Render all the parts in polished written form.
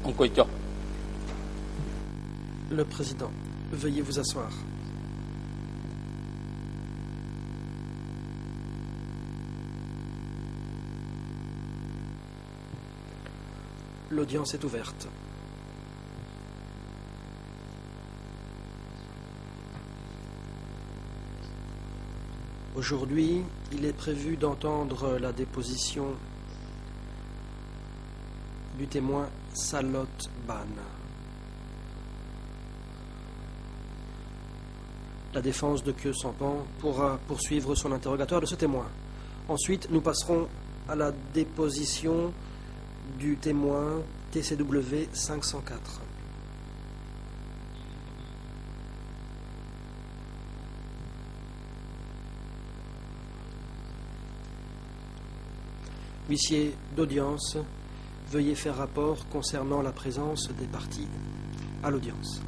Mkoito. Le président, veuillez vous asseoir. L'audience est ouverte. Aujourd'hui, il est prévu d'entendre la déposition du témoin Salot Ban. La défense de Khieu Samphan pourra poursuivre son interrogatoire de ce témoin. Ensuite, nous passerons à la déposition du témoin TCW 504. Huissier d'audience, veuillez faire rapport concernant la présence des parties à l'audience.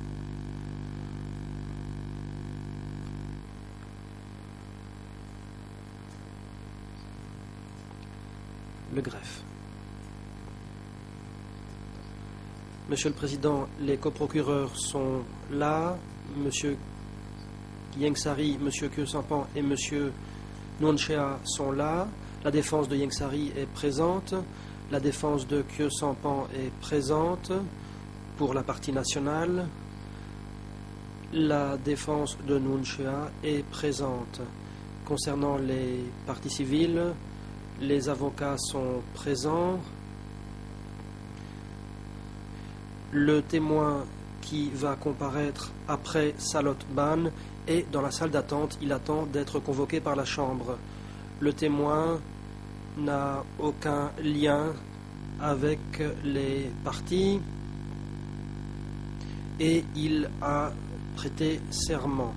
Le greffe. Monsieur le Président, les coprocureurs sont là. Monsieur Yengsari, Monsieur Khieu Samphan et Monsieur Nuonchea sont là. La défense de Yengsari est présente. La défense de Khieu Samphan est présente pour la partie nationale. La défense de Nuonchea est présente. Concernant les parties civiles, les avocats sont présents. Le témoin qui va comparaître après Salot Ban est dans la salle d'attente. Il attend d'être convoqué par la Chambre. Le témoin n'a aucun lien avec les parties et il a prêté serment.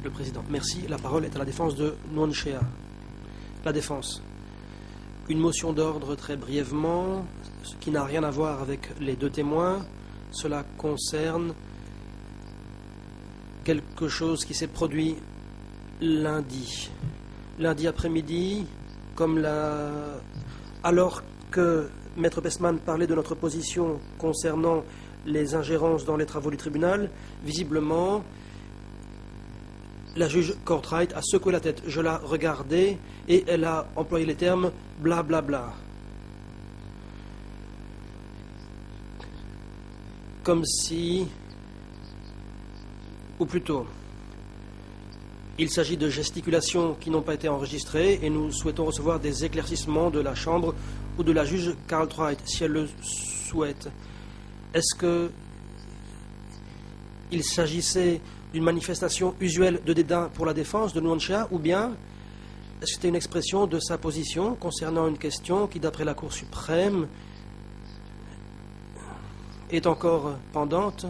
Le Président, merci. La parole est à la défense de Nuonchea. La défense. Une motion d'ordre très brièvement, ce qui n'a rien à voir avec les deux témoins. Cela concerne quelque chose qui s'est produit lundi. Lundi après-midi, alors que Maître Pestman parlait de notre position concernant les ingérences dans les travaux du tribunal, visiblement, la juge Courtright a secoué la tête. Je la regardais et elle a employé les termes blablabla. Bla bla. Comme si, ou plutôt, il s'agit de gesticulations qui n'ont pas été enregistrées et nous souhaitons recevoir des éclaircissements de la Chambre ou de la juge Courtright, si elle le souhaite. Est-ce que il s'agissait d'une manifestation usuelle de dédain pour la défense de Nuonchea, ou bien est-ce que c'était une expression de sa position concernant une question qui, d'après la Cour suprême, est encore pendante,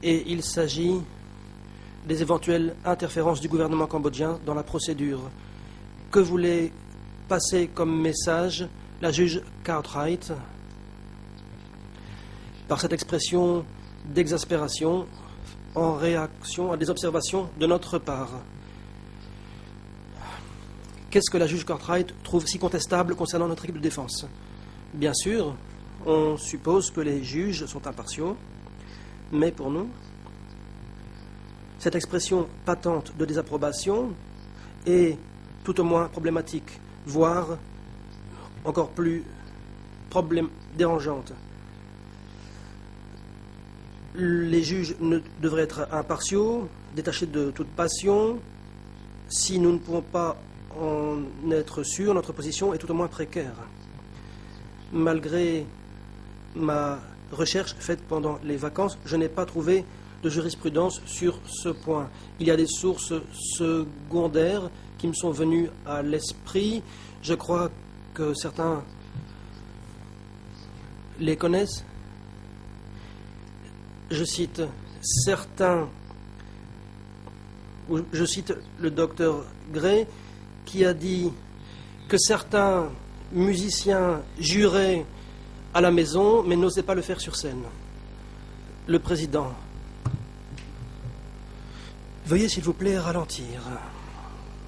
et il s'agit des éventuelles interférences du gouvernement cambodgien dans la procédure. Que voulait passer comme message la juge Courtright par cette expression d'exaspération en réaction à des observations de notre part? Qu'est-ce que la juge Courtright trouve si contestable concernant notre équipe de défense? Bien sûr, on suppose que les juges sont impartiaux, mais pour nous, cette expression patente de désapprobation est tout au moins problématique, voire encore plus dérangeante. Les juges ne devraient être impartiaux, détachés de toute passion. Si nous ne pouvons pas en être sûrs, notre position est tout au moins précaire. Malgré ma recherche faite pendant les vacances, je n'ai pas trouvé de jurisprudence sur ce point. Il y a des sources secondaires qui me sont venues à l'esprit. Je crois que certains les connaissent. Je cite le docteur Gray qui a dit que certains musiciens juraient à la maison mais n'osaient pas le faire sur scène. Le Président, veuillez s'il vous plaît ralentir.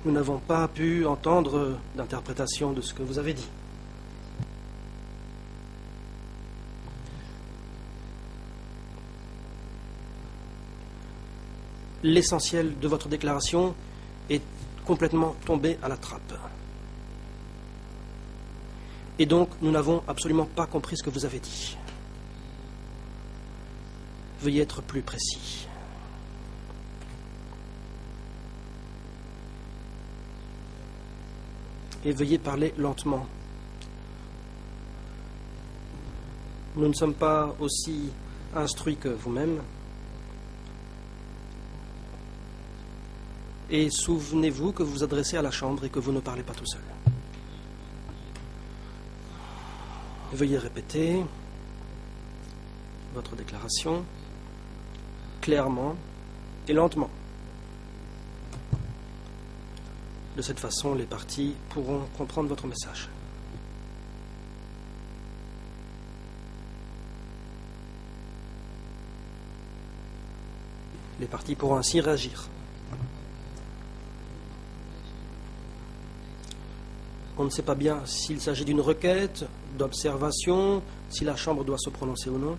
Nous n'avons pas pu entendre d'interprétation de ce que vous avez dit. l'essentiel de votre déclaration est complètement tombé à la trappe. Et donc, nous n'avons absolument pas compris ce que vous avez dit. Veuillez être plus précis. Et veuillez parler lentement. Nous ne sommes pas aussi instruits que vous-même. Et souvenez-vous que vous vous adressez à la Chambre et que vous ne parlez pas tout seul. Veuillez répéter votre déclaration clairement et lentement. De cette façon, les partis pourront comprendre votre message. Les partis pourront ainsi réagir. On ne sait pas bien s'il s'agit d'une requête, d'observation, si la Chambre doit se prononcer ou non.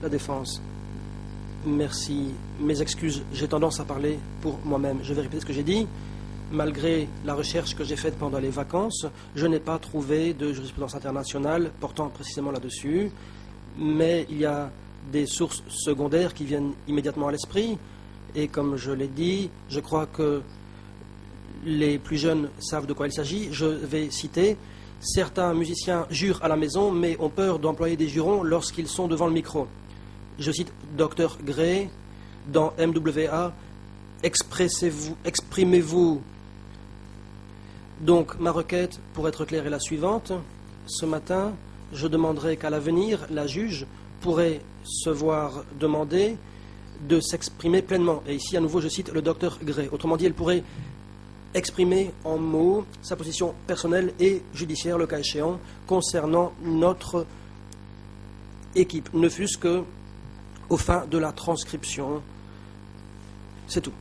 La défense. Merci. Mes excuses, j'ai tendance à parler pour moi-même. Je vais répéter ce que j'ai dit. Malgré la recherche que j'ai faite pendant les vacances, je n'ai pas trouvé de jurisprudence internationale portant précisément là-dessus, mais il y a des sources secondaires qui viennent immédiatement à l'esprit, et comme je l'ai dit, je crois que les plus jeunes savent de quoi il s'agit. Je vais citer: certains musiciens jurent à la maison, mais ont peur d'employer des jurons lorsqu'ils sont devant le micro. Je cite Dr Gray dans MWA: exprimez-vous. Donc, ma requête, pour être claire, est la suivante. Ce matin, je demanderai qu'à l'avenir, la juge pourrait se voir demander de s'exprimer pleinement. Et ici, à nouveau, je cite le docteur Gray. Autrement dit, elle pourrait exprimer en mots sa position personnelle et judiciaire, le cas échéant, concernant notre équipe, ne fût-ce que au fin de la transcription. C'est tout.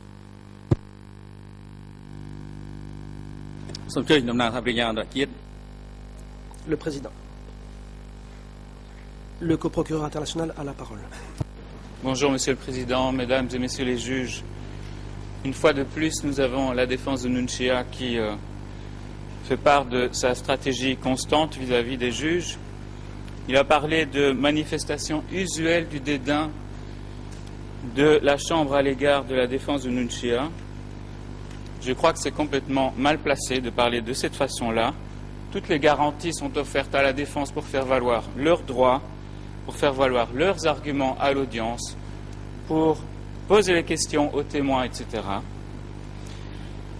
Le président. Le coprocureur international a la parole. Bonjour Monsieur le Président, Mesdames et Messieurs les juges. Une fois de plus, nous avons la défense de Nunchia qui fait part de sa stratégie constante vis-à-vis des juges. Il a parlé de manifestations usuelles du dédain de la Chambre à l'égard de la défense de Nunchia. Je crois que c'est complètement mal placé de parler de cette façon-là. Toutes les garanties sont offertes à la défense pour faire valoir leurs droits, pour faire valoir leurs arguments à l'audience, pour poser les questions aux témoins, etc.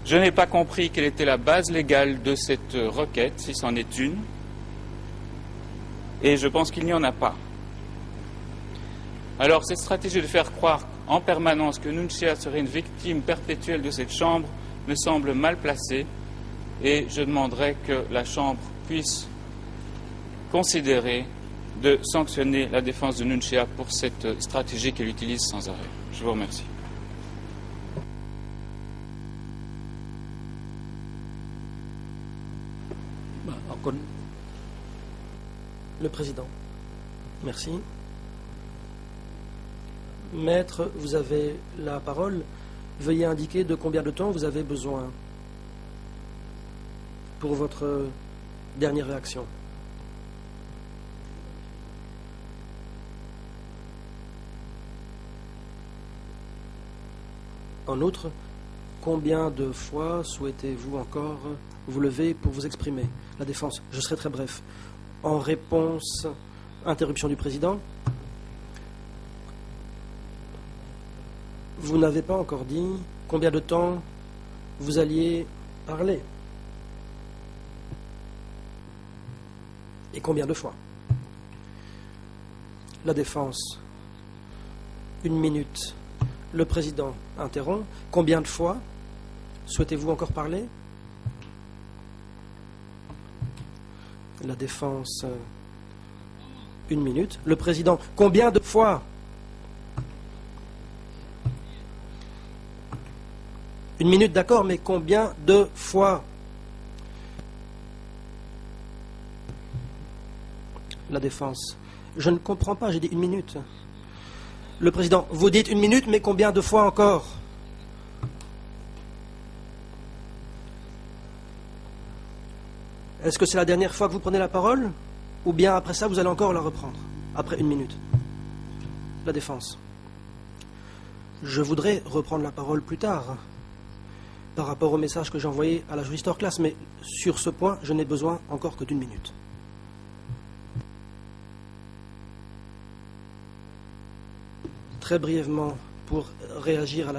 Je n'ai pas compris quelle était la base légale de cette requête, si c'en est une, et je pense qu'il n'y en a pas. Alors, cette stratégie de faire croire en permanence que Nunchia serait une victime perpétuelle de cette Chambre me semble mal placée, et je demanderai que la Chambre puisse considérer de sanctionner la défense de Nunchia pour cette stratégie qu'elle utilise sans arrêt. Je vous remercie. Le président. Merci. Maître, vous avez la parole. Veuillez indiquer de combien de temps vous avez besoin pour votre dernière réaction. En outre, combien de fois souhaitez-vous encore vous lever pour vous exprimer? La défense, je serai très bref. En réponse, interruption du président. Vous n'avez pas encore dit combien de temps vous alliez parler. Et combien de fois? La défense, 1 minute. Le président interrompt. Combien de fois souhaitez-vous encore parler? La défense, 1 minute. Le président, combien de fois? 1 minute, d'accord, mais combien de fois? La défense, je ne comprends pas, j'ai dit 1 minute. Le président, vous dites 1 minute, mais combien de fois encore? Est-ce que c'est la dernière fois que vous prenez la parole? Ou bien après ça, vous allez encore la reprendre? Après 1 minute. La défense. Je voudrais reprendre la parole plus tard, par rapport au message que j'ai envoyé à la juriste hors classe, mais sur ce point, je n'ai besoin encore que d'1 minute. Très brièvement, pour réagir à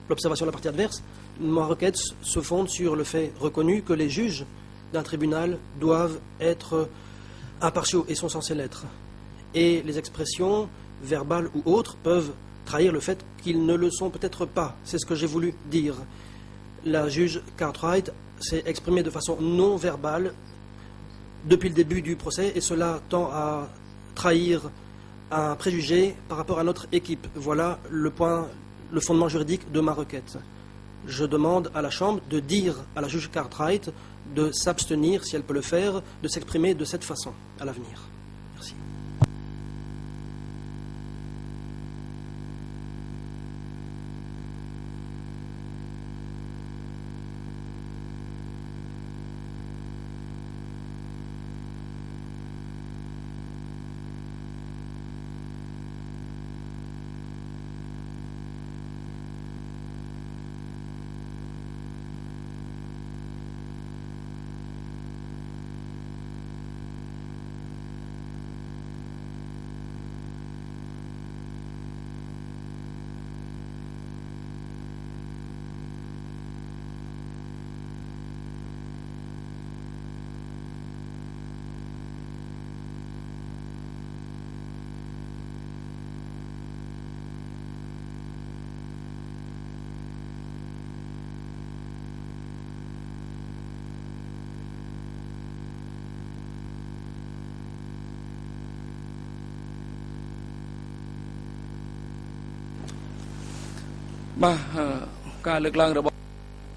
l'observation de la partie adverse, ma requête se fonde sur le fait reconnu que les juges d'un tribunal doivent être impartiaux et sont censés l'être. Et les expressions verbales ou autres peuvent trahir le fait qu'ils ne le sont peut-être pas. C'est ce que j'ai voulu dire. La juge Cartwright s'est exprimée de façon non verbale depuis le début du procès et cela tend à trahir un préjugé par rapport à notre équipe. Voilà le fondement juridique de ma requête. Je demande à la Chambre de dire à la juge Cartwright de s'abstenir, si elle peut le faire, de s'exprimer de cette façon à l'avenir. Merci.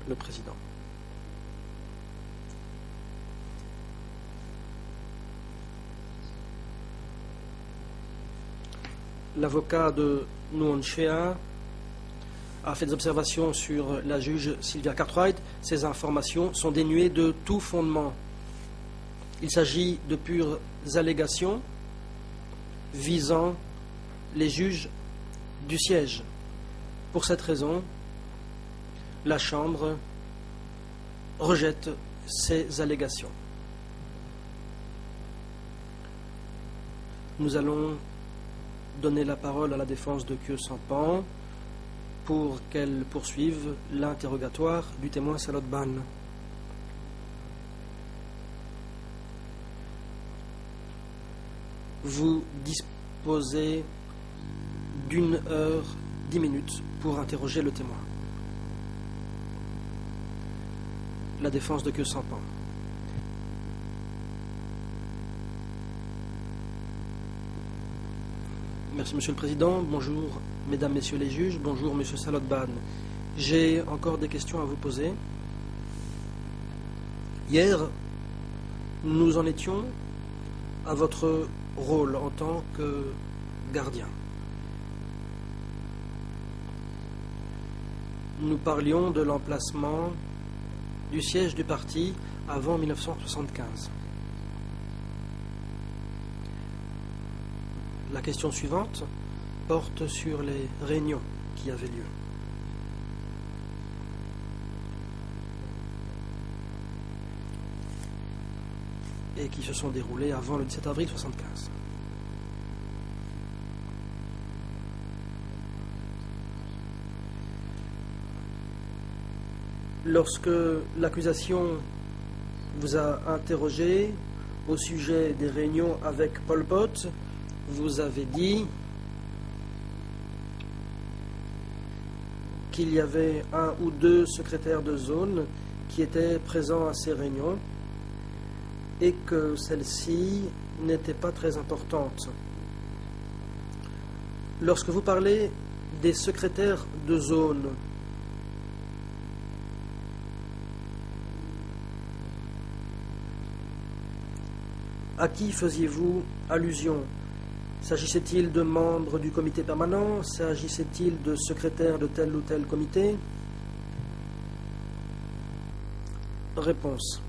Le président. L'avocat de Nguyen Chea a fait des observations sur la juge Sylvia Cartwright. Ces informations sont dénuées de tout fondement. Il s'agit de pures allégations visant les juges du siège. Pour cette raison, la Chambre rejette ces allégations. Nous allons donner la parole à la défense de Khieu Samphan pour qu'elle poursuive l'interrogatoire du témoin Salot Ban. Vous disposez d'1 heure 10 minutes pour interroger le témoin. La défense de Khieu Samphan. Merci, Monsieur le Président. Bonjour, Mesdames, Messieurs les juges. Bonjour, Monsieur Salot Ban. J'ai encore des questions à vous poser. Hier, nous en étions à votre rôle en tant que gardien. Nous parlions de l'emplacement du siège du parti avant 1975. La question suivante porte sur les réunions qui avaient lieu. Et qui se sont déroulées avant le 17 avril 1975. Lorsque l'accusation vous a interrogé au sujet des réunions avec Pol Pot, vous avez dit qu'il y avait 1 ou 2 secrétaires de zone qui étaient présents à ces réunions et que celles-ci n'étaient pas très importantes. Lorsque vous parlez des secrétaires de zone, à qui faisiez-vous allusion? S'agissait-il de membres du comité permanent? S'agissait-il de secrétaires de tel ou tel comité? Réponse.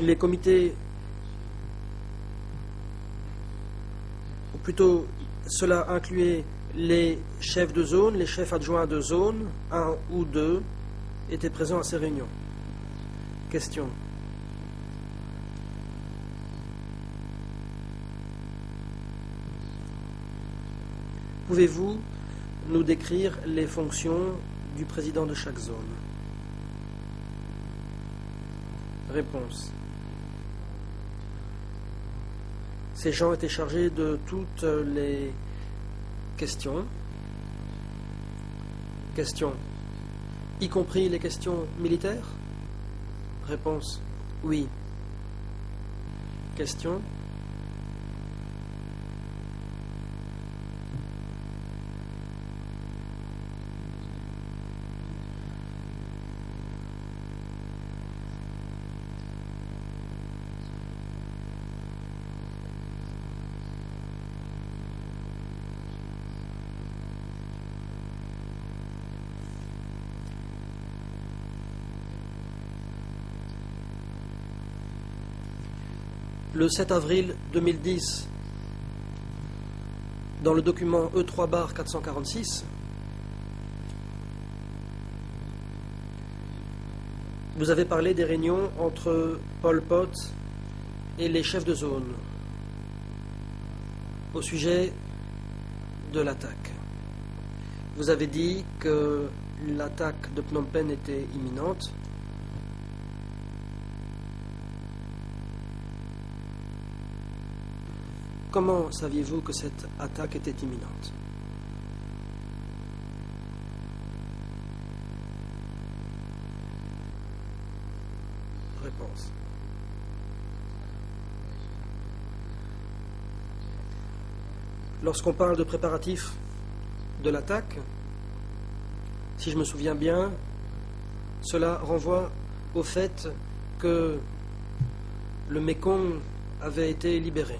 Les comités, ou plutôt cela incluait les chefs de zone, les chefs adjoints de zone, un ou deux, étaient présents à ces réunions. Question. Pouvez-vous nous décrire les fonctions du président de chaque zone? Réponse. Ces gens étaient chargés de toutes les questions. Questions. Y compris les questions militaires? Réponse. Oui. Question. Le 7 avril 2010, dans le document E3-446, vous avez parlé des réunions entre Pol Pot et les chefs de zone au sujet de l'attaque. Vous avez dit que l'attaque de Phnom Penh était imminente. Comment saviez-vous que cette attaque était imminente? Réponse. Lorsqu'on parle de préparatifs de l'attaque, si je me souviens bien, cela renvoie au fait que le Mekong avait été libéré.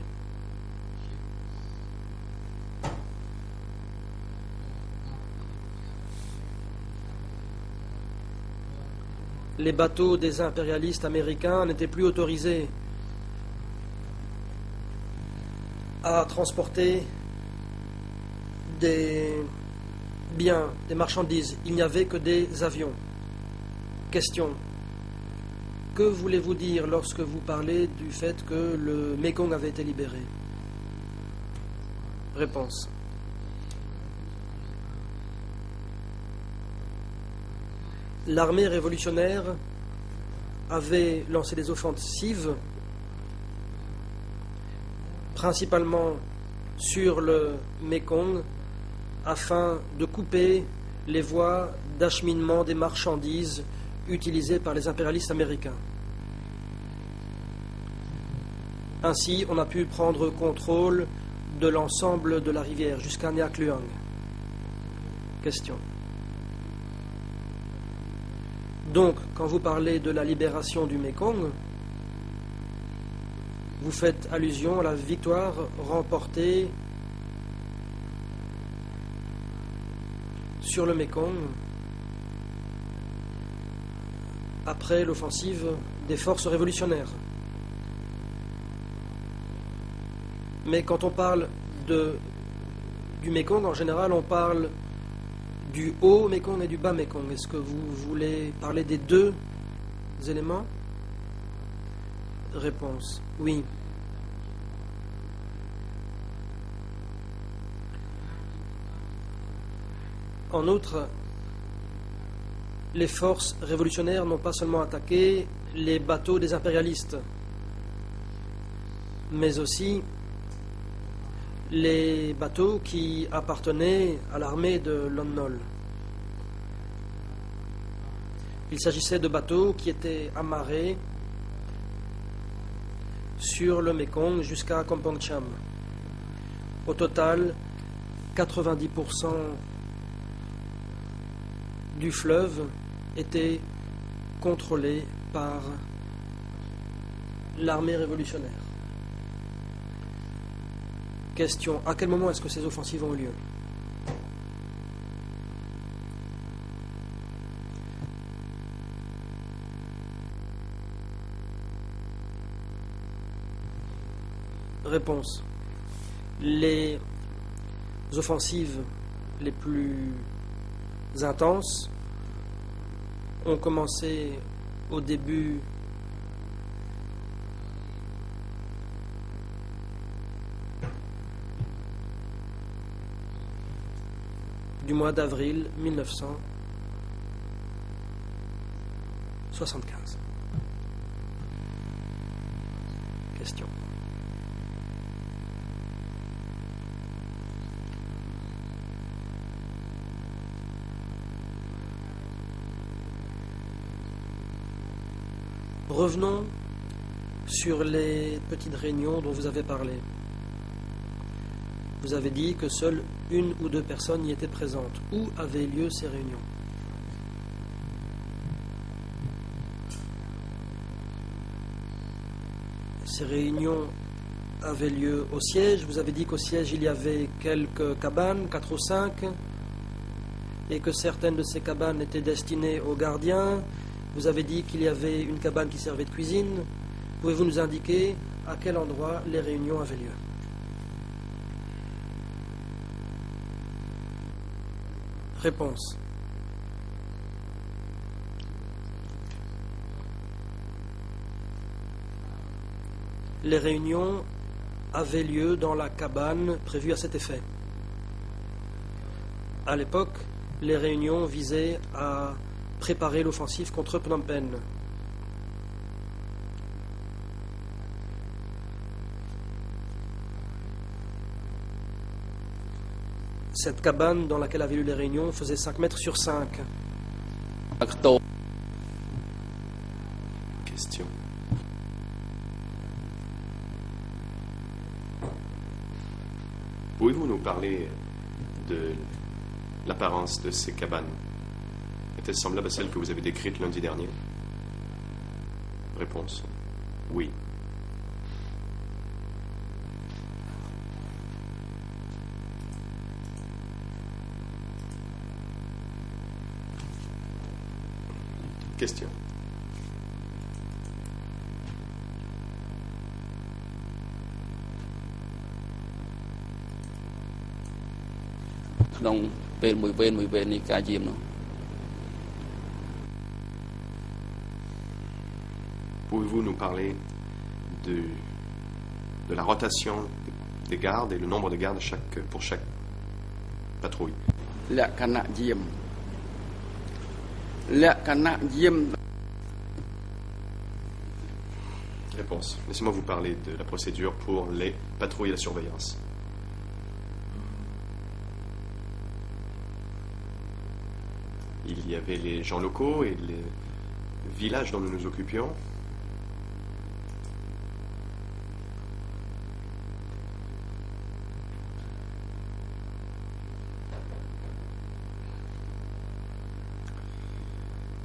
Les bateaux des impérialistes américains n'étaient plus autorisés à transporter des biens, des marchandises. Il n'y avait que des avions. Question. Que voulez-vous dire lorsque vous parlez du fait que le Mekong avait été libéré? Réponse. L'armée révolutionnaire avait lancé des offensives, principalement sur le Mekong, afin de couper les voies d'acheminement des marchandises utilisées par les impérialistes américains. Ainsi, on a pu prendre contrôle de l'ensemble de la rivière jusqu'à Nyak Luang. Question. Donc, quand vous parlez de la libération du Mekong, vous faites allusion à la victoire remportée sur le Mekong après l'offensive des forces révolutionnaires. Mais quand on parle du Mekong, en général, on parle du haut Mekong et du bas Mekong. Est-ce que vous voulez parler des deux éléments? Réponse. Oui. En outre, les forces révolutionnaires n'ont pas seulement attaqué les bateaux des impérialistes, mais aussi les bateaux qui appartenaient à l'armée de Lon Nol. Il s'agissait de bateaux qui étaient amarrés sur le Mekong jusqu'à Kampong Cham. Au total, 90% du fleuve était contrôlé par l'armée révolutionnaire. Question, à quel moment est-ce que ces offensives ont eu lieu? Réponse. Les offensives les plus intenses ont commencé au début du mois d'avril 1975. Question. Revenons sur les petites réunions dont vous avez parlé. Vous avez dit que seules une ou deux personnes y étaient présentes. Où avaient lieu ces réunions? Ces réunions avaient lieu au siège. Vous avez dit qu'au siège il y avait quelques cabanes, 4 ou 5, et que certaines de ces cabanes étaient destinées aux gardiens. Vous avez dit qu'il y avait une cabane qui servait de cuisine. Pouvez-vous nous indiquer à quel endroit les réunions avaient lieu? Réponse. Les réunions avaient lieu dans la cabane prévue à cet effet. À l'époque, les réunions visaient à préparer l'offensive contre Phnom Penh. Cette cabane dans laquelle avaient lieu les réunions faisait 5 mètres sur 5. Question. Pouvez-vous nous parler de l'apparence de ces cabanes? Est-elle semblable à celle que vous avez décrite lundi dernier? Réponse. Oui. Question. Pouvez-vous nous parler de la rotation des gardes et le nombre de gardes pour chaque patrouille? Réponse. Laissez-moi vous parler de la procédure pour les patrouilles et la surveillance. Il y avait les gens locaux et les villages dont nous nous occupions.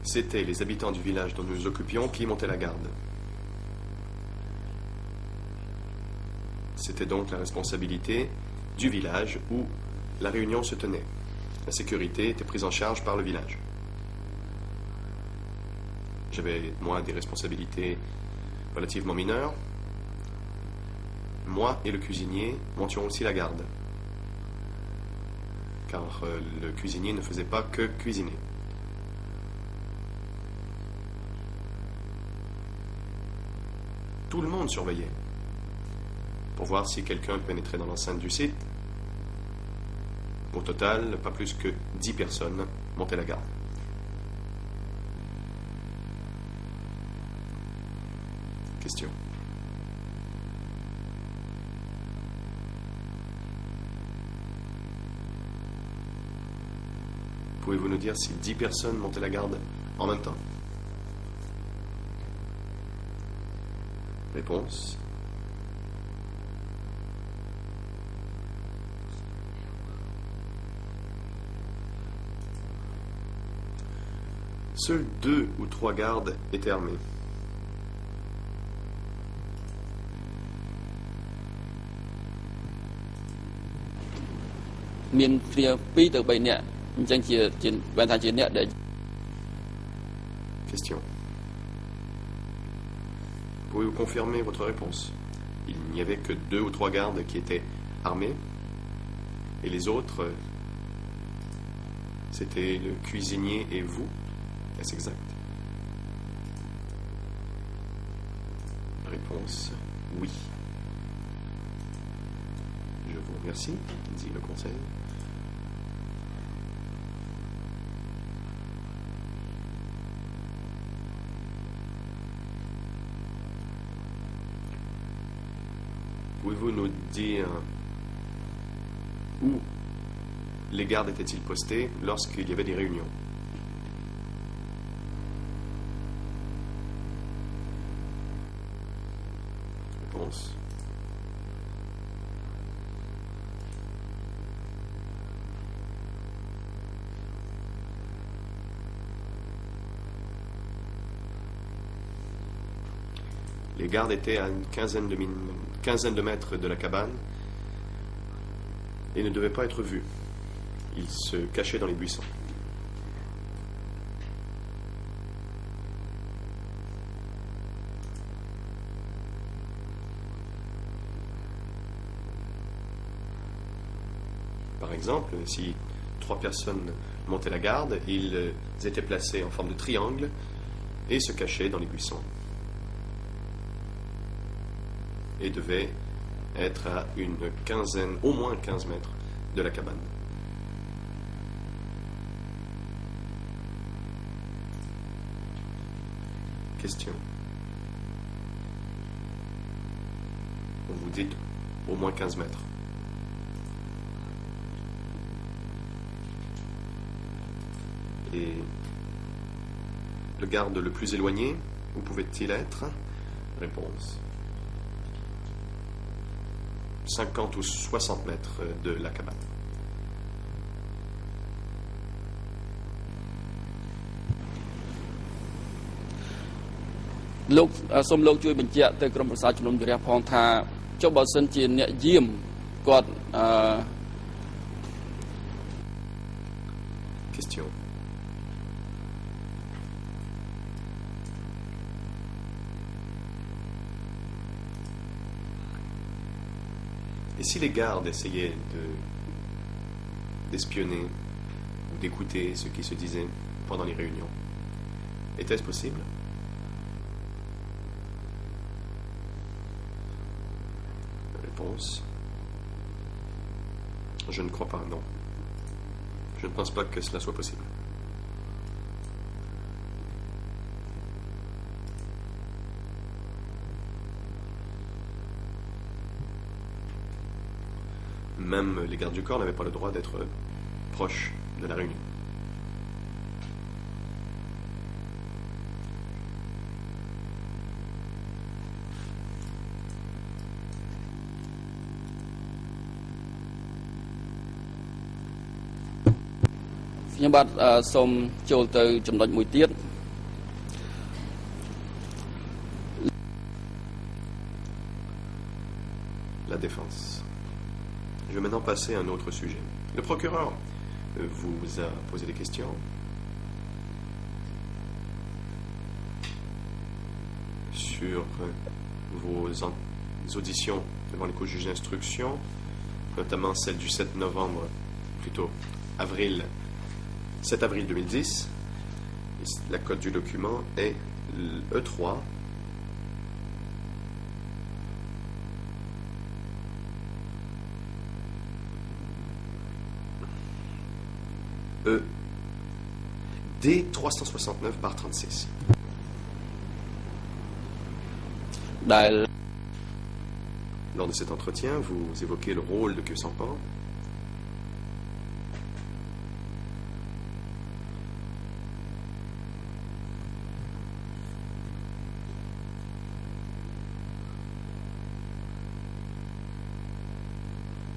C'étaient les habitants du village dont nous nous occupions qui montaient la garde. C'était donc la responsabilité du village où la réunion se tenait. La sécurité était prise en charge par le village. J'avais, moi, des responsabilités relativement mineures. Moi et le cuisinier montions aussi la garde. Car le cuisinier ne faisait pas que cuisiner. Tout le monde surveillait pour voir si quelqu'un pénétrait dans l'enceinte du site. Au total, pas plus que 10 personnes montaient la garde. Question. Pouvez-vous nous dire si 10 personnes montaient la garde en même temps? Réponse. Seuls 2 ou 3 gardes étaient armés. មានគ្នា2ទៅ3នាក់អញ្ចឹងជាបានថាជាអ្នកដែល Question. Pouvez-vous confirmer votre réponse? Il n'y avait que 2 ou 3 gardes qui étaient armés, et les autres, c'était le cuisinier et vous. Est-ce exact? Réponse, oui. Je vous remercie, dit le conseil. Pouvez-vous nous dire où les gardes étaient-ils postés lorsqu'il y avait des réunions? Réponse. Les gardes étaient à une quinzaine de mètres de la cabane et ne devaient pas être vus. Ils se cachaient dans les buissons. Par exemple, si 3 personnes montaient la garde, ils étaient placés en forme de triangle et se cachaient dans les buissons. Et devait être à une quinzaine, au moins 15 mètres de la cabane. Question. Vous dites au moins 15 mètres. Et le garde le plus éloigné, où pouvait-il être? Réponse. 50 ou 60 mètres de la cabane. Sommeលោកជួយបញ្ជាក់ទៅក្រុមប្រឹក្សាជំនុំជម្រះផងថាចុះបើសិនជាអ្នកយាមគាត់ Question. Et si les gardes essayaient d'espionner ou d'écouter ce qui se disait pendant les réunions, était-ce possible? Réponse. Je ne crois pas, non. Je ne pense pas que cela soit possible. Même les gardes du corps n'avaient pas le droit d'être proches de la réunion. La défense. Je vais maintenant passer à un autre sujet. Le procureur vous a posé des questions sur vos auditions devant le juge d'instruction, notamment celle du 7 novembre, plutôt 7 avril 2010. La code du document est E3. D369/36. Lors de cet entretien, vous évoquez le rôle de Queue-Sans-Pan.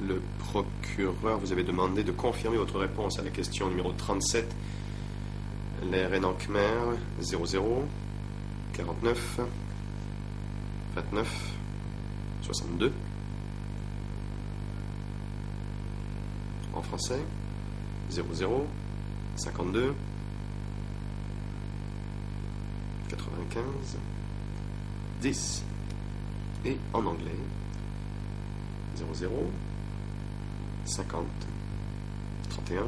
Le procureur vous avait demandé de confirmer votre réponse à la question numéro 37, l'RN en Khmer 00 49 29 62. En en français, 00, 52, 95, 10. Et en anglais, 00, 50, 31,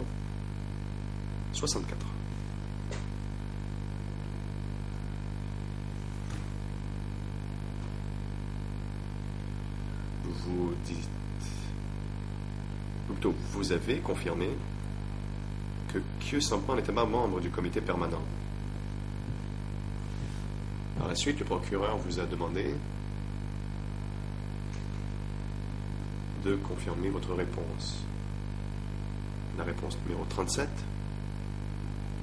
64. Vous dites... Plutôt, vous avez confirmé que Khieu Samphan n'était pas membre du comité permanent. Par la suite, le procureur vous a demandé de confirmer votre réponse. La réponse numéro 37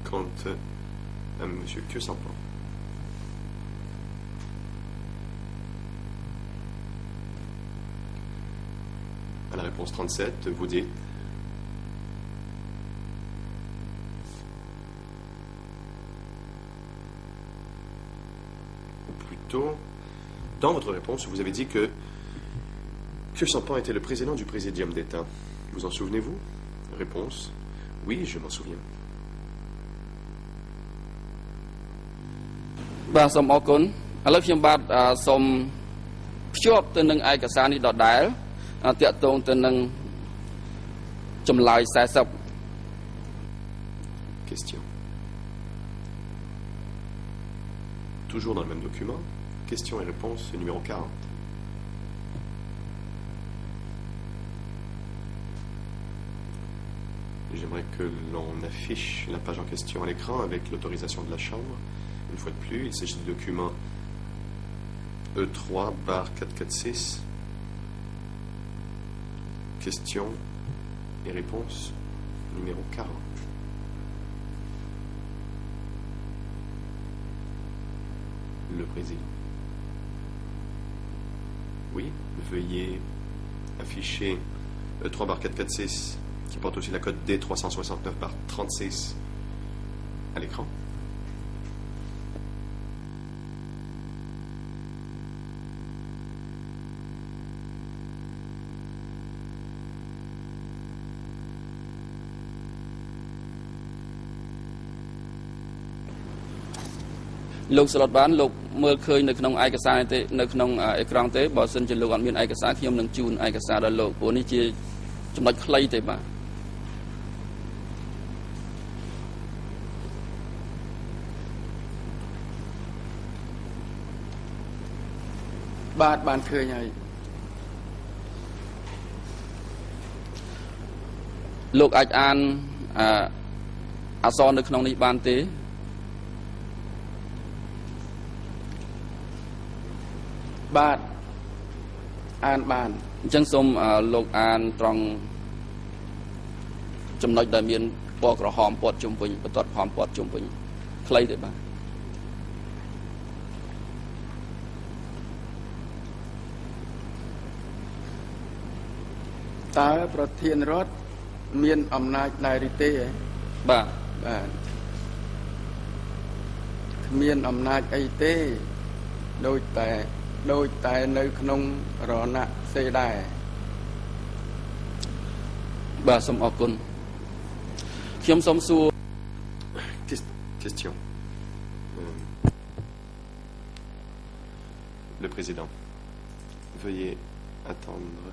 quant à M. Khieu Samphan. À la réponse 37, vous dites ou plutôt, dans votre réponse, vous avez dit que Khieu Samphan était le président du Présidium d'État. Vous en souvenez-vous? Réponse: oui, je m'en souviens. បាទសូមអរគុណឥឡូវខ្ញុំបាទសូមភ្ជាប់ទៅនឹងឯកសារនេះដដែលតាក់ទងទៅនឹងចម្លើយ40 Question. Toujours dans le même document, question et réponse numéro 40. J'aimerais que l'on affiche la page en question à l'écran avec l'autorisation de la Chambre. Une fois de plus, il s'agit du document E3/446. Question et réponse numéro 40. Le président. Oui, veuillez afficher E3/446 qui porte aussi la code D369/36 à l'écran.លោកស្លុតបានលោកមើលឃើញនៅក្នុងឯកសារទេនៅក្នុងអេក្រង់ទេបើសិនជាលោកអត់មានឯកសារខ្ញុំនឹងជូនឯកសារដល់លោកព្រោះនេះជាចំណុចខ្លីទេបាទបាទបានឃើញហើយលោកអាចអានអក្សរនៅក្នុងនេះបានទេបាទអានបានអញ្ចឹងសូមលោកអានត្រង់ចំណុចដែលមានពណ៌ក្រហមព័ទ្ធជុំវិញបន្ទាត់ក្រហមព័ទ្ធជុំវិញខ្លីទេបាទតើប្រធានរដ្ឋមានអំណាចដែរឬទេបាទបាទគ្មានអំណាចអីទេដូចតែនៅក្នុងរណសេដែរបាទសូមអរគុណខ្ញុំសូមសួរ Question. Le président. Veuillez attendre.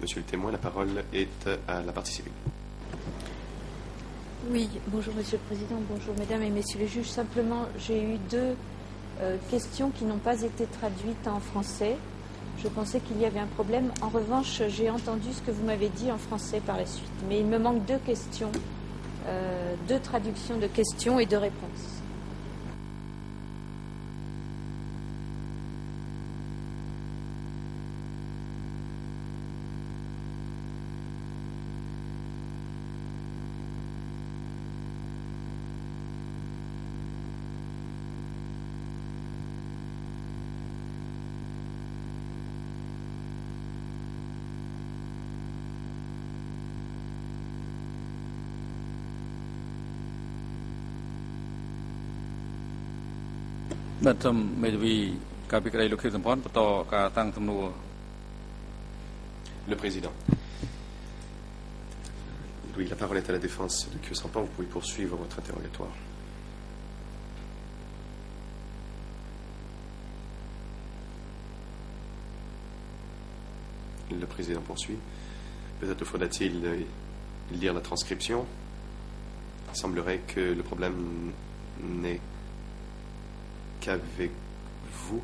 Monsieur le témoin, la parole est à la partie civile. Oui, bonjour Monsieur le Président, bonjour Mesdames et Messieurs les juges. Simplement, j'ai eu deux questions qui n'ont pas été traduites en français. Je pensais qu'il y avait un problème. En revanche, j'ai entendu ce que vous m'avez dit en français par la suite. Mais il me manque deux questions, deux traductions de questions et de réponses. Le président. Oui, la parole est à la défense de Q100. Vous pouvez poursuivre votre interrogatoire. Le président poursuit. Peut-être faudra-t-il lire la transcription. Il semblerait que le problème n'est qu'avec vous.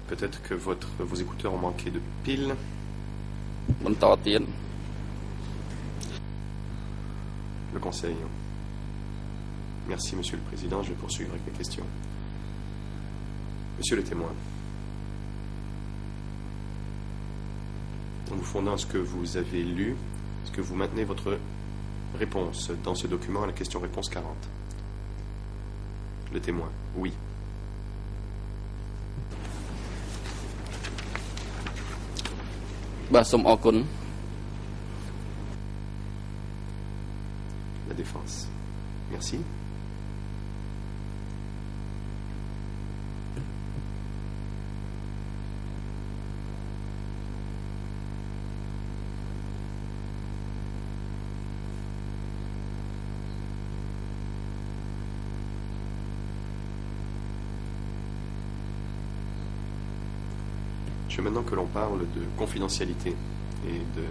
Peut-être que vos écouteurs ont manqué de piles. Le Conseil. Merci, Monsieur le Président. Je vais poursuivre avec les questions. Monsieur le témoin, en vous fondant à ce que vous avez lu, est-ce que vous maintenez votre réponse dans ce document à la question-réponse 40? Le témoin, oui. La défense. Merci. Je veux maintenant que l'on parle de confidentialité et de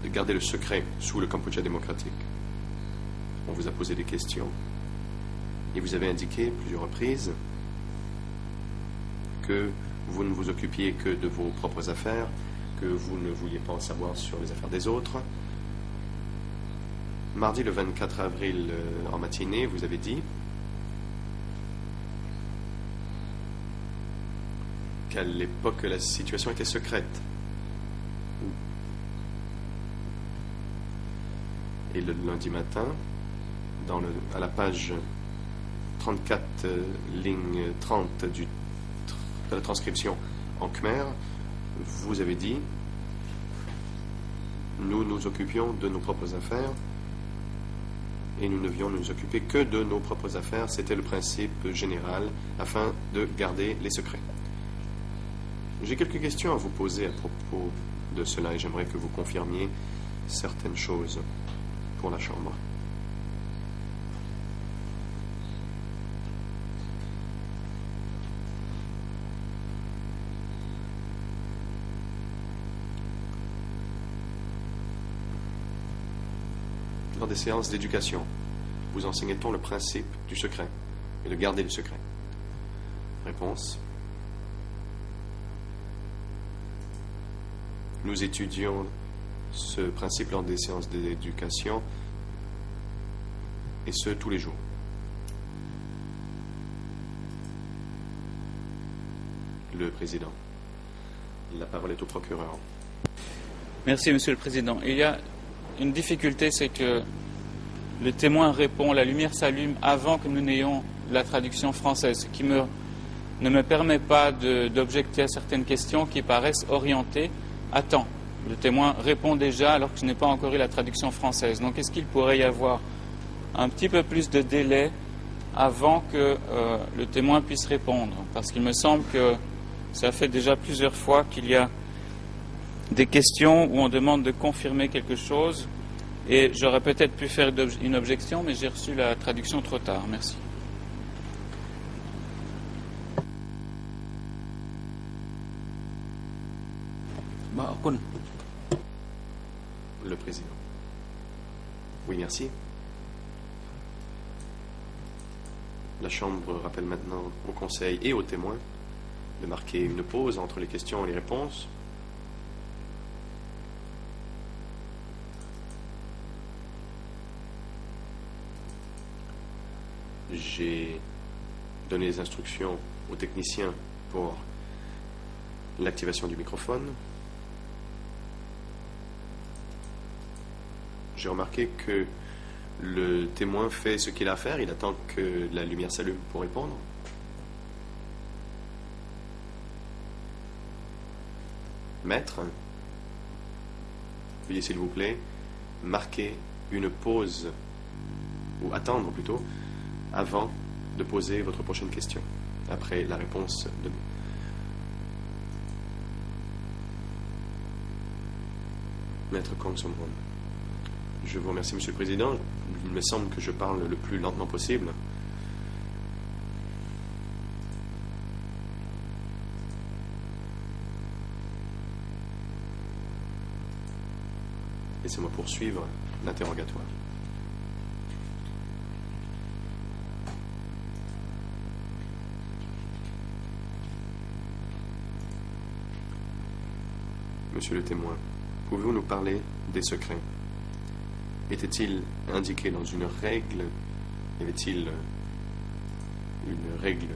garder le secret sous le Cambodge démocratique. On vous a posé des questions et vous avez indiqué plusieurs reprises que vous ne vous occupiez que de vos propres affaires, que vous ne vouliez pas en savoir sur les affaires des autres. Mardi le 24 avril en matinée, vous avez dit qu'à l'époque la situation était secrète. Et le lundi matin, à la page 34, ligne 30 de la transcription en khmer, vous avez dit « Nous nous occupions de nos propres affaires et nous ne devions nous occuper que de nos propres affaires. C'était le principe général afin de garder les secrets. » J'ai quelques questions à vous poser à propos de cela et j'aimerais que vous confirmiez certaines choses pour la Chambre. Lors des séances d'éducation, vous enseignait-on le principe du secret et de garder le secret? Réponse. Nous étudions ce principe lors des séances d'éducation, et ce, tous les jours. Le Président. La parole est au procureur. Merci, Monsieur le Président. Il y a une difficulté, c'est que le témoin répond, la lumière s'allume avant que nous n'ayons la traduction française, ce qui ne me permet pas d'objecter à certaines questions qui paraissent orientées à temps. Le témoin répond déjà alors que je n'ai pas encore eu la traduction française. Donc est-ce qu'il pourrait y avoir un petit peu plus de délai avant que le témoin puisse répondre? Parce qu'il me semble que ça fait déjà plusieurs fois qu'il y a des questions où on demande de confirmer quelque chose et j'aurais peut-être pu faire une objection, mais j'ai reçu la traduction trop tard. Merci. Le Président. Oui, merci. La Chambre rappelle maintenant au Conseil et aux témoins de marquer une pause entre les questions et les réponses. J'ai donné les instructions aux techniciens pour l'activation du microphone. J'ai remarqué que le témoin fait ce qu'il a à faire. Il attend que la lumière s'allume pour répondre. Maître, veuillez s'il vous plaît marquer une pause, ou attendre plutôt, avant de poser votre prochaine question, après la réponse de... Maître Kong Somron. Je vous remercie, Monsieur le Président. Il me semble que je parle le plus lentement possible. Laissez-moi poursuivre l'interrogatoire. Monsieur le témoin, pouvez-vous nous parler des secrets? Était-il indiqué dans une règle? Y avait-il une règle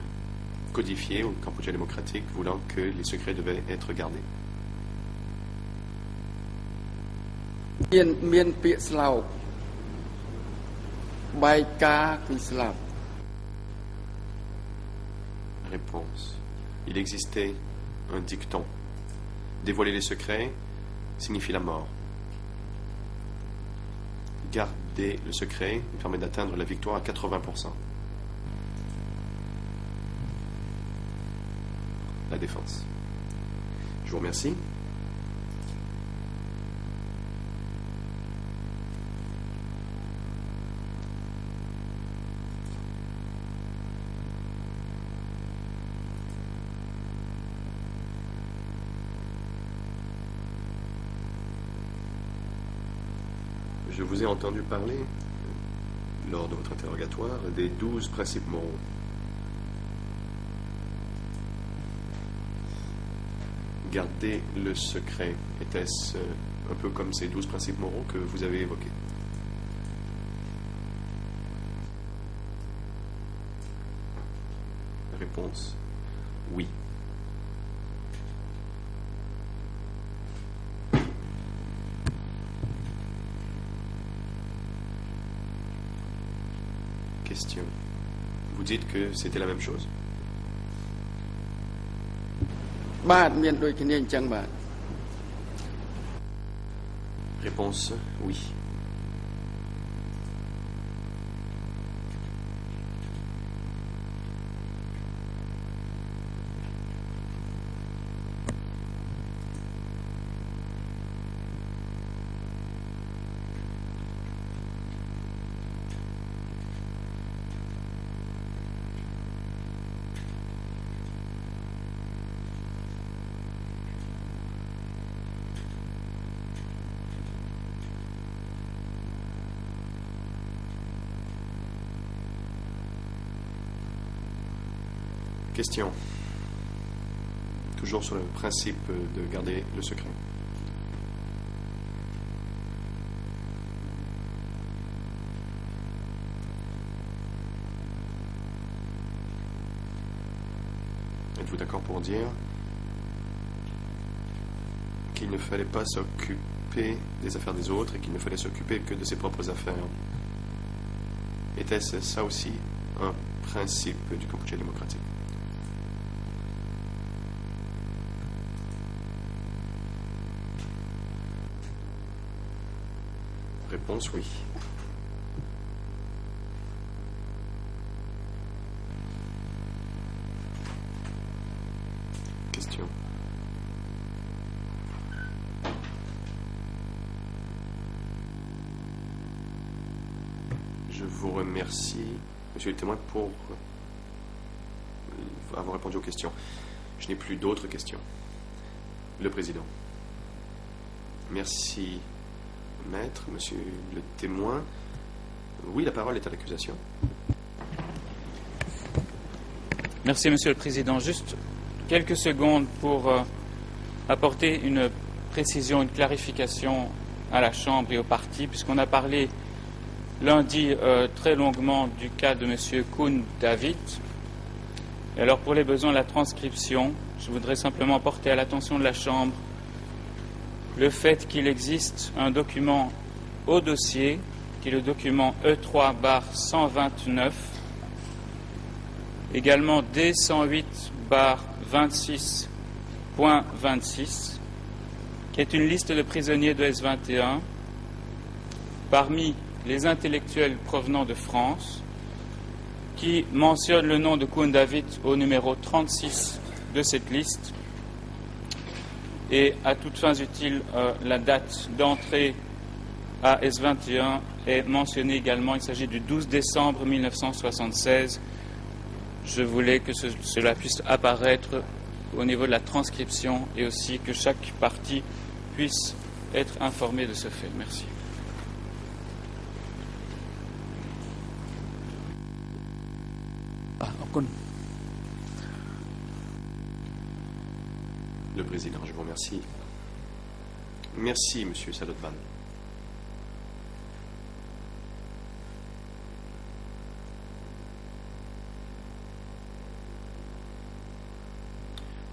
codifiée au Cambodge démocratique voulant que les secrets devaient être gardés? មានពាក្យស្លោកបែកការគឺស្លាប់ Réponse. Il existait un dicton. Dévoiler les secrets signifie la mort. Garder le secret permet d'atteindre la victoire à 80%. La défense. Je vous remercie. Je vous ai entendu parler, lors de votre interrogatoire, des 12 principes moraux. Garder le secret, était-ce un peu comme ces 12 principes moraux que vous avez évoqués? Réponse, oui. Question. Vous dites que c'était la même chose? បាទមានដូចគ្នាអញ្ចឹងបាទ Réponse, oui. Question. Toujours sur le principe de garder le secret. Êtes-vous d'accord pour dire qu'il ne fallait pas s'occuper des affaires des autres et qu'il ne fallait s'occuper que de ses propres affaires? Était-ce ça aussi un principe du Cambodge démocratique? Réponse, oui. Question. Je vous remercie, monsieur le témoin, pour avoir répondu aux questions. Je n'ai plus d'autres questions. Le président. Merci. Maître, monsieur le témoin. Oui, la parole est à l'accusation. Merci, Monsieur le Président. Juste quelques secondes pour apporter une précision, une clarification à la Chambre et au parti, puisqu'on a parlé lundi très longuement du cas de Monsieur Koun David. Et alors, pour les besoins de la transcription, je voudrais simplement porter à l'attention de la Chambre le fait qu'il existe un document au dossier, qui est le document E3/129, également D108/26.26, qui est une liste de prisonniers de S21 parmi les intellectuels provenant de France, qui mentionne le nom de Koun David au numéro 36 de cette liste. Et à toutes fins utiles, la date d'entrée à S21 est mentionnée également. Il s'agit du 12 décembre 1976. Je voulais que cela puisse apparaître au niveau de la transcription et aussi que chaque partie puisse être informée de ce fait. Merci. Le président, je vous remercie. Merci, Monsieur Salotban.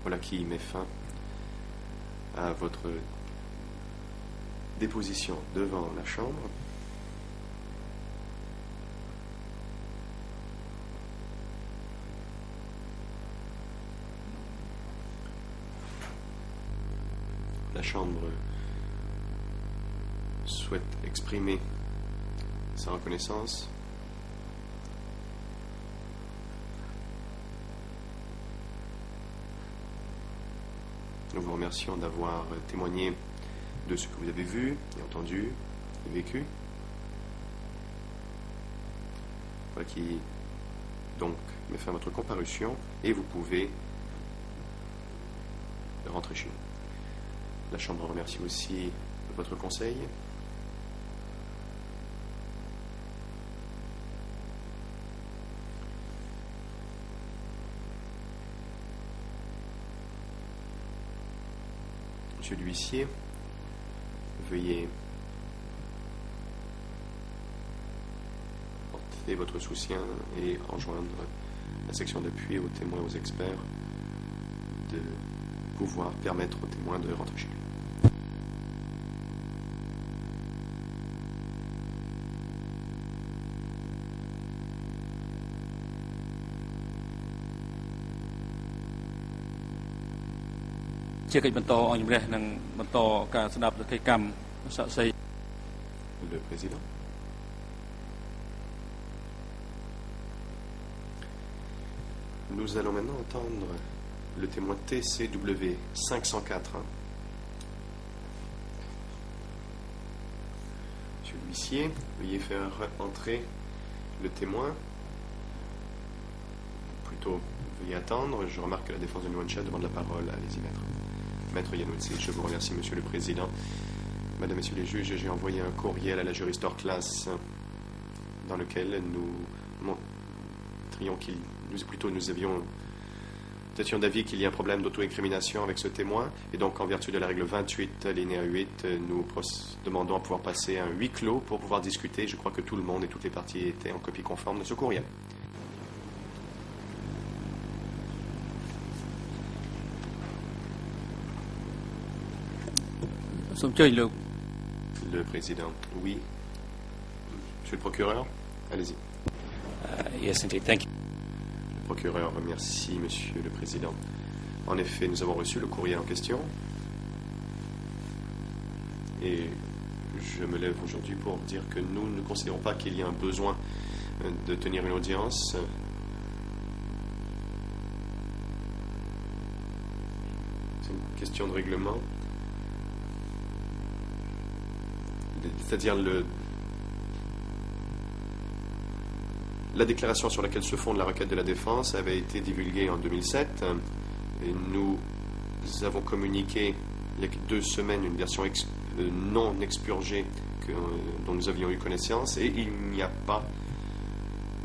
Voilà qui met fin à votre déposition devant la Chambre. La Chambre souhaite exprimer sa reconnaissance nous vous remercions d'avoir témoigné de ce que vous avez vu et entendu et vécu. Voilà qui donc met fin à votre comparution et vous pouvez rentrer chez vous. La Chambre remercie aussi votre conseil. Monsieur l'huissier, veuillez porter votre soutien et enjoindre la section d'appui aux témoins et aux experts de pouvoir permettre aux témoins de rentrer chez lui. Le président. Nous allons maintenant entendre le témoin TCW 504. Monsieur l'huissier, veuillez faire entrer le témoin. Plutôt, veuillez attendre. Je remarque que la défense de Nuancha demande la parole. Allez-y, maître. Maître Yannoutsi, je vous remercie, Monsieur le Président. Madame, Messieurs les juges, j'ai envoyé un courriel à la jury hors classe dans lequel nous montrions nous étions d'avis qu'il y a un problème d'auto-incrimination avec ce témoin, et donc en vertu de la règle 28, alinéa 8, nous demandons à pouvoir passer à un huis clos pour pouvoir discuter. Je crois que tout le monde et toutes les parties étaient en copie conforme de ce courriel. Le président, oui. Monsieur le procureur, allez-y. Yes, indeed. Thank you. Le procureur remercie Monsieur le Président. En effet, nous avons reçu le courriel en question. Et je me lève aujourd'hui pour dire que nous ne considérons pas qu'il y a un besoin de tenir une audience. C'est une question de règlement. C'est-à-dire la déclaration sur laquelle se fonde la requête de la défense avait été divulguée en 2007 et nous avons communiqué il y a 2 semaines une version non expurgée dont nous avions eu connaissance, et il n'y a pas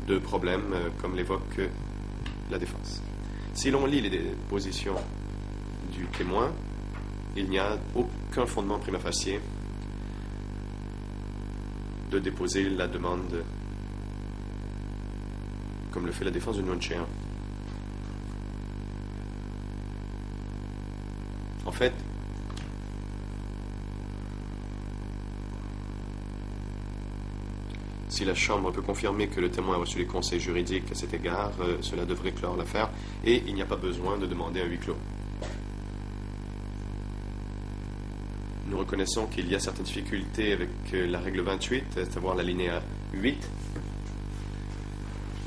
de problème comme l'évoque la défense. Si l'on lit les positions du témoin, il n'y a aucun fondement prima facie de déposer la demande comme le fait la défense de Nuancha. En fait, si la Chambre peut confirmer que le témoin a reçu les conseils juridiques à cet égard, cela devrait clore l'affaire et il n'y a pas besoin de demander un huis clos. Nous reconnaissons qu'il y a certaines difficultés avec la règle 28, à savoir la linéa 8,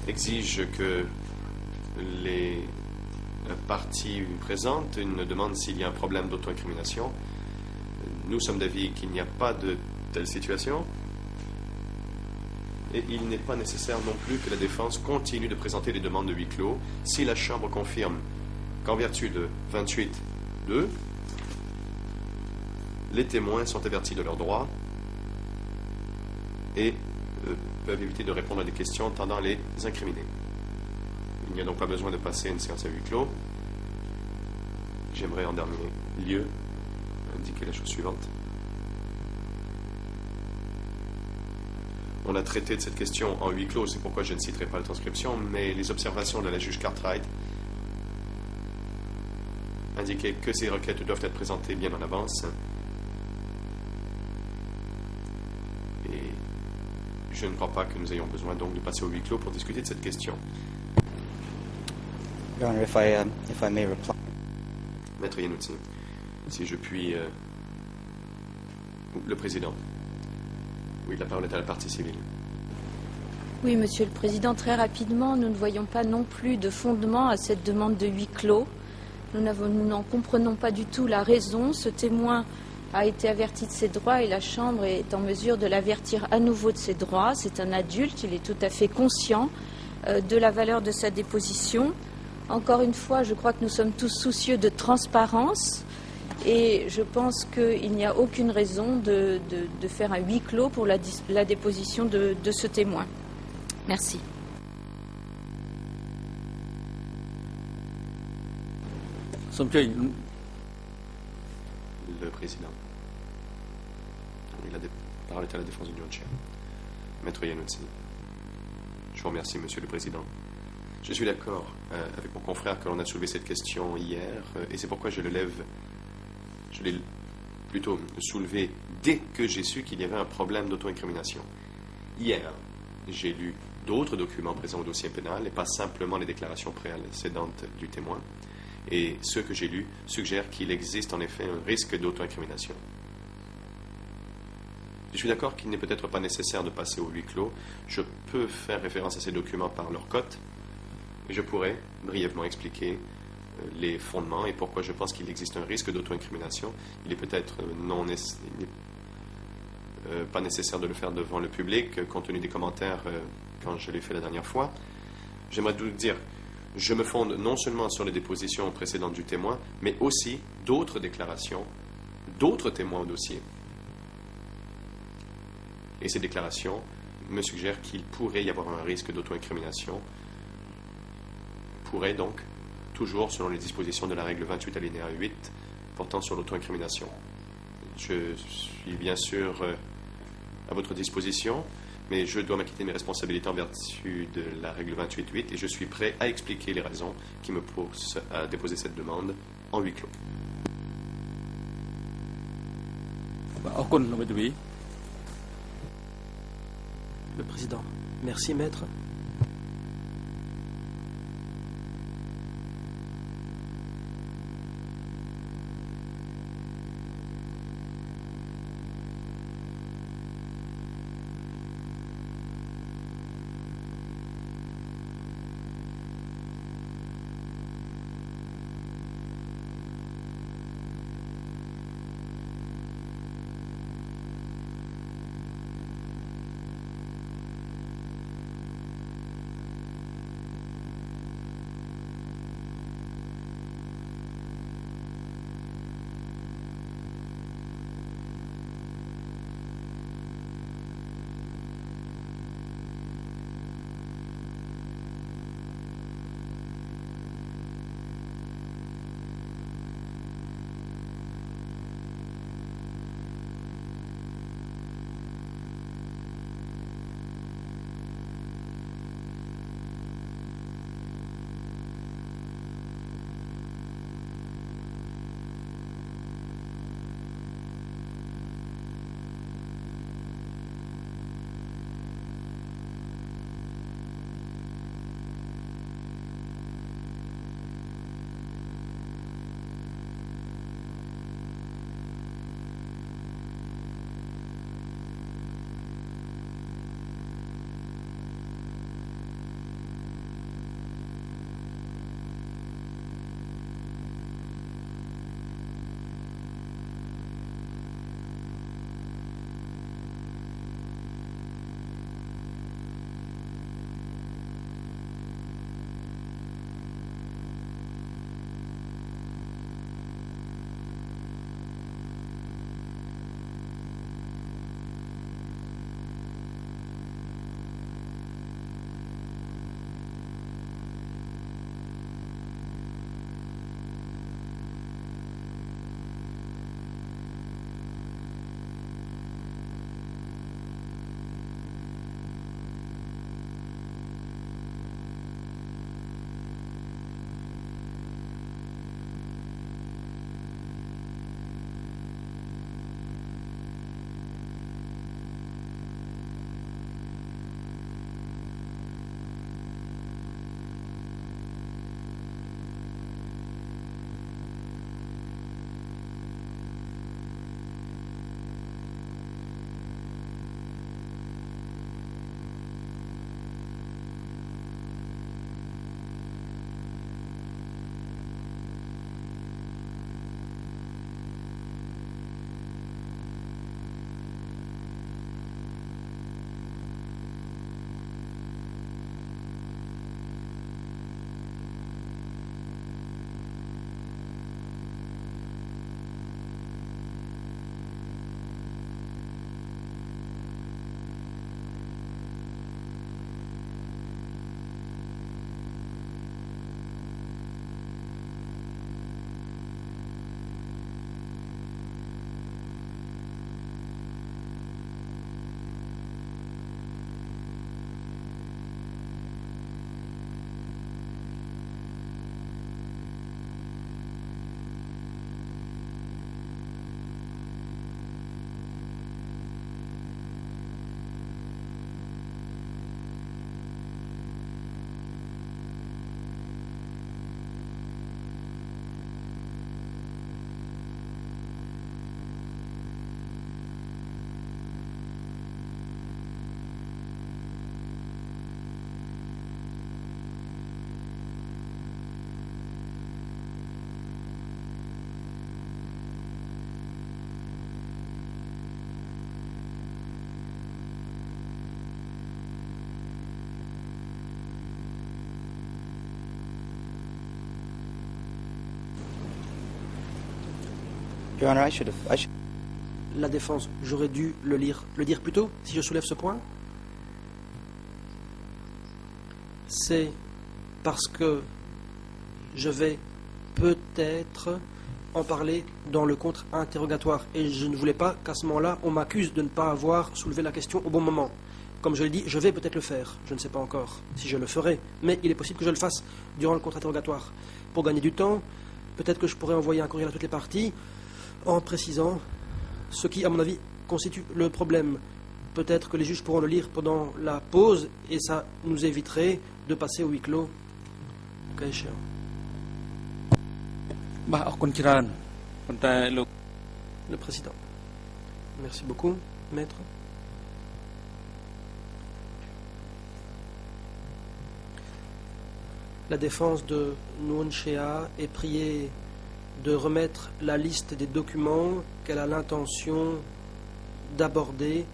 exige que les partie présente une demande s'il y a un problème d'auto-incrimination. Nous sommes d'avis qu'il n'y a pas de telle situation. Et il n'est pas nécessaire non plus que la défense continue de présenter des demandes de huis clos si la Chambre confirme qu'en vertu de 28.2, les témoins sont avertis de leurs droits et peuvent éviter de répondre à des questions tendant à les incriminer. Il n'y a donc pas besoin de passer une séance à huis clos. J'aimerais en dernier lieu indiquer la chose suivante. On a traité de cette question en huis clos, c'est pourquoi je ne citerai pas la transcription, mais les observations de la juge Cartwright indiquaient que ces requêtes doivent être présentées bien en avance. Et je ne crois pas que nous ayons besoin donc de passer au huis clos pour discuter de cette question. Your Honor, if I may reply. Maître Iannuzzi, si je puis... Le Président. Oui, la parole est à la partie civile. Oui, Monsieur le Président, très rapidement, nous ne voyons pas non plus de fondement à cette demande de huis clos. Nous n'en comprenons pas du tout la raison. Ce témoin a été averti de ses droits et la Chambre est en mesure de l'avertir à nouveau de ses droits. C'est un adulte, il est tout à fait conscient de la valeur de sa déposition. Encore une fois, je crois que nous sommes tous soucieux de transparence. Et je pense qu'il n'y a aucune raison de faire un huis clos pour la déposition de ce témoin. Merci. Le Président. Oui, la parole est à la défense du Nunchia. Maître Iannuzzi. Je vous remercie, Monsieur le Président. Je suis d'accord avec mon confrère que l'on a soulevé cette question hier, et c'est pourquoi je l'ai plutôt soulevé dès que j'ai su qu'il y avait un problème d'auto-incrimination. Hier, j'ai lu d'autres documents présents au dossier pénal et pas simplement les déclarations précédentes du témoin. Et ceux que j'ai lus suggèrent qu'il existe en effet un risque d'auto-incrimination. Je suis d'accord qu'il n'est peut-être pas nécessaire de passer au huis clos. Je peux faire référence à ces documents par leur cote et je pourrais brièvement expliquer les fondements et pourquoi je pense qu'il existe un risque d'auto-incrimination. Il est peut-être pas nécessaire de le faire devant le public, compte tenu des commentaires quand je l'ai fait la dernière fois. J'aimerais vous dire, je me fonde non seulement sur les dépositions précédentes du témoin, mais aussi d'autres déclarations, d'autres témoins au dossier. Et ces déclarations me suggèrent qu'il pourrait y avoir un risque d'auto-incrimination, pourrait donc toujours selon les dispositions de la règle 28 alinéa 8 portant sur l'auto-incrimination. Je suis bien sûr à votre disposition, mais je dois m'acquitter de mes responsabilités en vertu de la règle 28.8 et je suis prêt à expliquer les raisons qui me poussent à déposer cette demande en huis clos. Le Président. Merci, Maître. Your Honor, La défense, j'aurais dû le dire plus tôt, si je soulève ce point. C'est parce que je vais peut-être en parler dans le contre-interrogatoire. Et je ne voulais pas qu'à ce moment-là, on m'accuse de ne pas avoir soulevé la question au bon moment. Comme je l'ai dit, je vais peut-être le faire. Je ne sais pas encore si je le ferai. Mais il est possible que je le fasse durant le contre-interrogatoire. Pour gagner du temps, peut-être que je pourrais envoyer un courriel à toutes les parties en précisant ce qui, à mon avis, constitue le problème. Peut-être que les juges pourront le lire pendant la pause et ça nous éviterait de passer au huis clos, au cas échéant. បាទអរគុណច្រើនប៉ុន្តែលោក Le président. Merci beaucoup, maître. La défense de Nuon Chea est priée de remettre la liste des documents qu'elle a l'intention d'aborder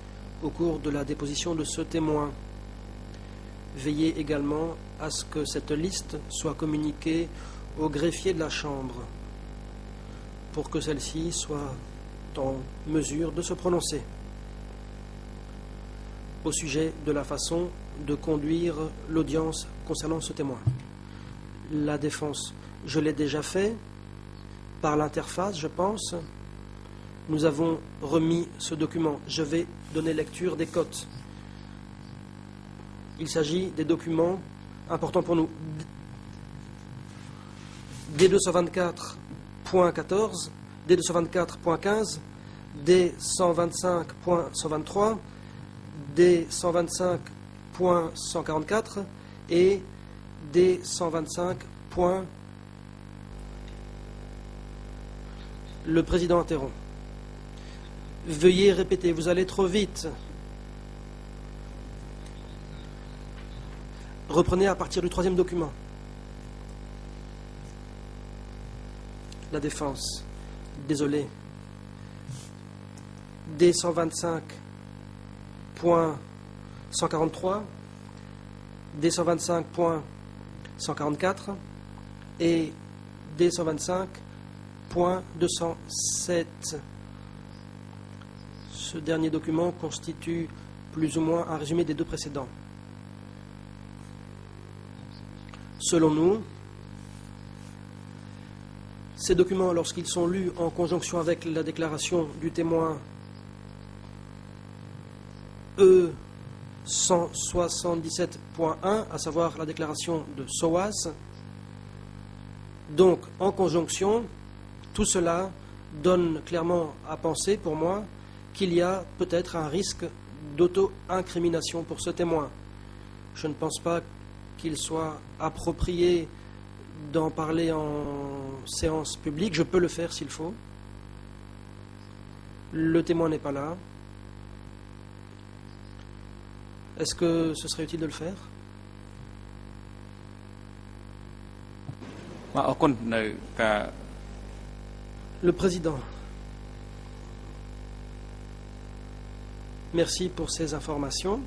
au cours de la déposition de ce témoin. Veillez également à ce que cette liste soit communiquée au greffier de la Chambre pour que celle-ci soit en mesure de se prononcer au sujet de la façon de conduire l'audience concernant ce témoin. La défense, je l'ai déjà fait par l'interface, je pense. Nous avons remis ce document. Je vais donner lecture des cotes. Il s'agit des documents importants pour nous. D224.14, D224.15, D125.123, D125.144 et D125. Le président interrompt. Veuillez répéter, vous allez trop vite. Reprenez à partir du troisième document. La défense. Désolé. D125.143, D125.144 et D125.207. Ce dernier document constitue plus ou moins un résumé des deux précédents. Selon nous, ces documents, lorsqu'ils sont lus en conjonction avec la déclaration du témoin E177.1, à savoir la déclaration de SOAS, donc en conjonction, tout cela donne clairement à penser pour moi qu'il y a peut-être un risque d'auto-incrimination pour ce témoin. Je ne pense pas qu'il soit approprié d'en parler en séance publique. Je peux le faire s'il faut. Le témoin n'est pas là. Est-ce que ce serait utile de le faire? បាទអរគុណនៅការ Le président. Merci pour ces informations.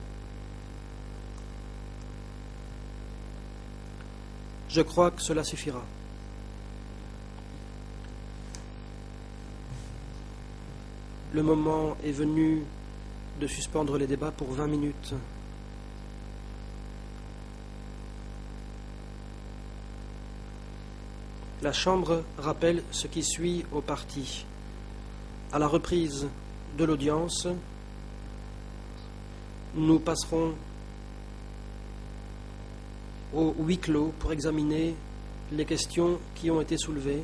Je crois que cela suffira. Le moment est venu de suspendre les débats pour 20 minutes. La Chambre rappelle ce qui suit aux parties. À la reprise de l'audience, nous passerons au huis clos pour examiner les questions qui ont été soulevées,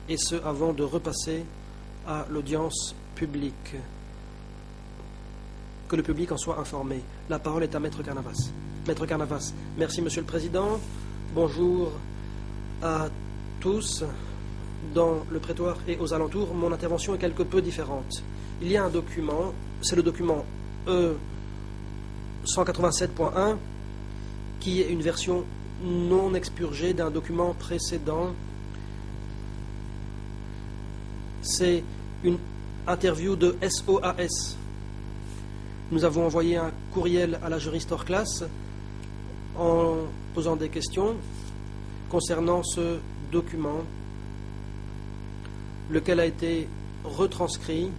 et ce avant de repasser à l'audience publique. Que le public en soit informé. La parole est à Maître Carnavas. Maître Carnavas, merci Monsieur le Président. Bonjour à tous. Dans le prétoire et aux alentours, mon intervention est quelque peu différente. Il y a un document, c'est le document E187.1, qui est une version non expurgée d'un document précédent. C'est une interview de SOAS. Nous avons envoyé un courriel à la juriste hors classe en posant des questions concernant ce document. lequel a été retranscrit,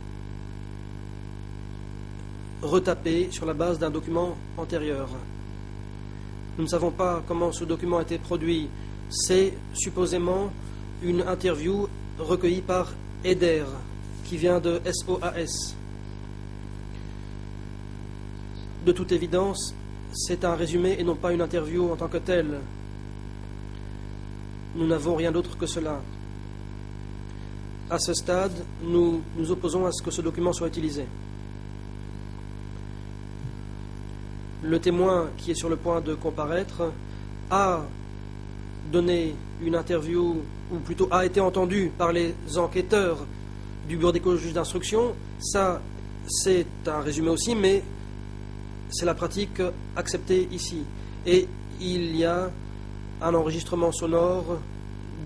retapé sur la base d'un document antérieur. Nous ne savons pas comment ce document a été produit. C'est supposément une interview recueillie par Eder, qui vient de SOAS. De toute évidence, c'est un résumé et non pas une interview en tant que telle. Nous n'avons rien d'autre que cela. À ce stade, nous nous opposons à ce que ce document soit utilisé. Le témoin qui est sur le point de comparaître a donné une interview, ou plutôt a été entendu par les enquêteurs du bureau d'éco-juge d'instruction. Ça, c'est un résumé aussi, mais c'est la pratique acceptée ici. Et il y a un enregistrement sonore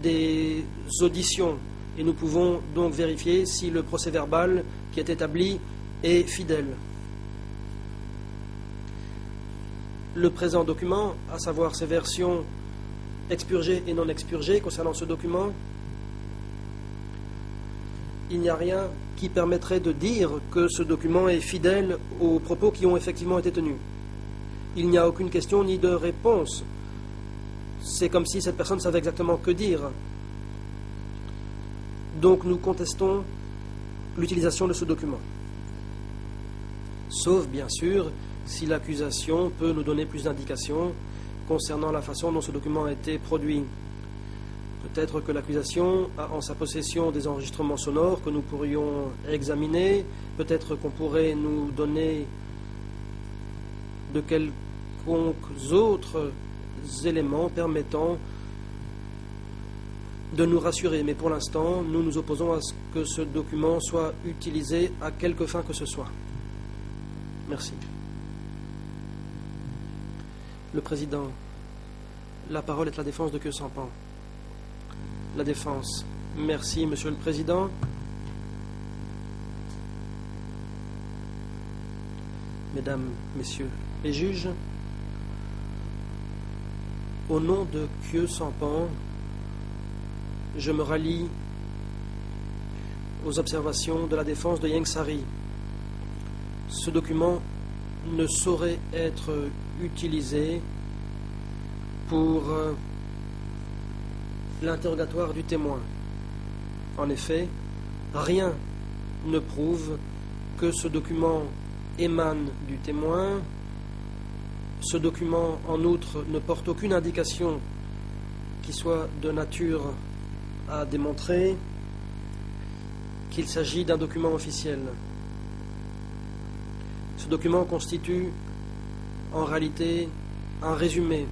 des auditions. Et nous pouvons donc vérifier si le procès-verbal qui est établi est fidèle. Le présent document, à savoir ses versions expurgées et non expurgées concernant ce document, il n'y a rien qui permettrait de dire que ce document est fidèle aux propos qui ont effectivement été tenus. Il n'y a aucune question ni de réponse. C'est comme si cette personne savait exactement que dire. Donc nous contestons l'utilisation de ce document. Sauf, bien sûr, si l'accusation peut nous donner plus d'indications concernant la façon dont ce document a été produit. Peut-être que l'accusation a en sa possession des enregistrements sonores que nous pourrions examiner. Peut-être qu'on pourrait nous donner de quelconques autres éléments permettant de nous rassurer. Mais pour l'instant, nous nous opposons à ce que ce document soit utilisé à quelque fin que ce soit. Merci. Le Président, la parole est à la défense de Khieu Samphan. La défense. Merci, Monsieur le Président. Mesdames, Messieurs les juges, au nom de Khieu Samphan, je me rallie aux observations de la défense de Ieng Sary. Ce document ne saurait être utilisé pour l'interrogatoire du témoin. En effet, rien ne prouve que ce document émane du témoin. Ce document, en outre, ne porte aucune indication qui soit de nature à démontrer qu'il s'agit d'un document officiel. Ce document constitue en réalité un résumé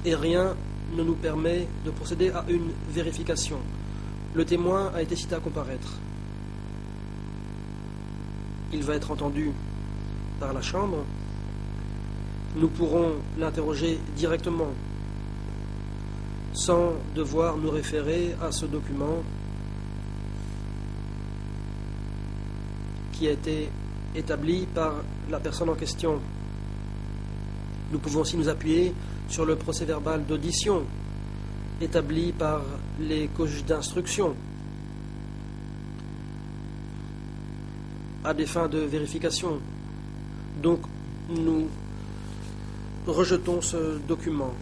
et rien ne nous permet de procéder à une vérification. Le témoin a été cité à comparaître. Il va être entendu par la Chambre. Nous pourrons l'interroger directement sans devoir nous référer à ce document qui a été établi par la personne en question. Nous pouvons aussi nous appuyer sur le procès-verbal d'audition établi par les co-juges d'instruction à des fins de vérification. Donc, nous rejetons ce document.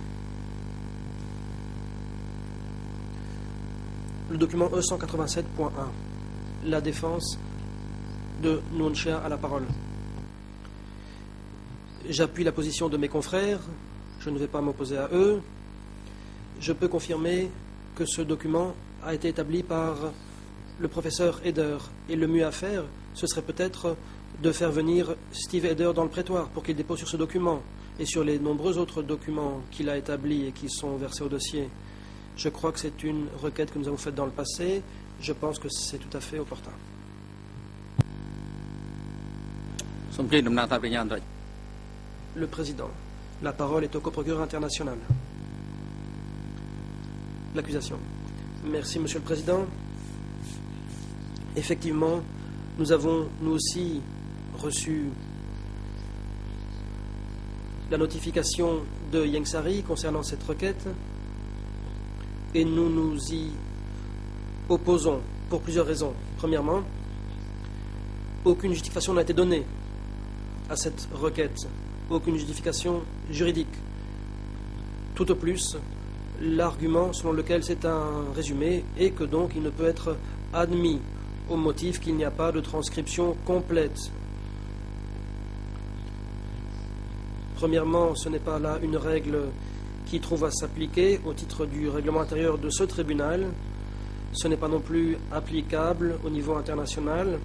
Le document E187.1. La défense de Nuon Chea à la parole. J'appuie la position de mes confrères. Je ne vais pas m'opposer à eux. Je peux confirmer que ce document a été établi par le professeur Eder. Et le mieux à faire, ce serait peut-être de faire venir Steve Eder dans le prétoire pour qu'il dépose sur ce document et sur les nombreux autres documents qu'il a établis et qui sont versés au dossier. Je crois que c'est une requête que nous avons faite dans le passé. Je pense que c'est tout à fait opportun. Le Président. La parole est au coprocureur international. L'accusation. Merci, Monsieur le Président. Effectivement, nous avons, nous aussi, reçu la notification de Ieng Sary concernant cette requête. Et nous nous y opposons pour plusieurs raisons. Premièrement, aucune justification n'a été donnée à cette requête, aucune justification juridique. Tout au plus, l'argument selon lequel c'est un résumé et que donc il ne peut être admis au motif qu'il n'y a pas de transcription complète. Premièrement, ce n'est pas là une règle qui trouve à s'appliquer au titre du règlement intérieur de ce tribunal. Ce n'est pas non plus applicable au niveau international.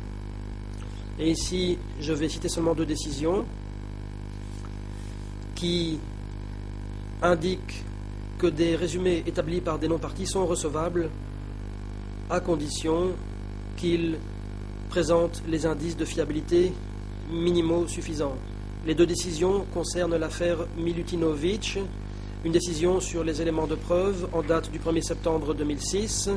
Et ici, je vais citer seulement 2 décisions qui indiquent que des résumés établis par des non-partis sont recevables à condition qu'ils présentent les indices de fiabilité minimaux suffisants. Les 2 décisions concernent l'affaire Milutinovic, une décision sur les éléments de preuve en date du 1er septembre 2006.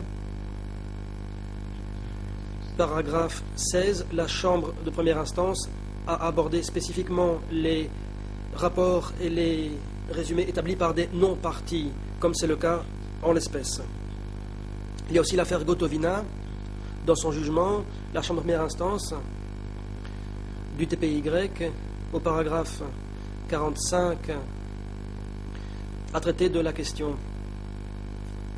Paragraphe 16, la Chambre de première instance a abordé spécifiquement les rapports et les résumés établis par des non-partis, comme c'est le cas en l'espèce. Il y a aussi l'affaire Gotovina. Dans son jugement, la Chambre de première instance du TPY, au paragraphe 45, a traité de la question.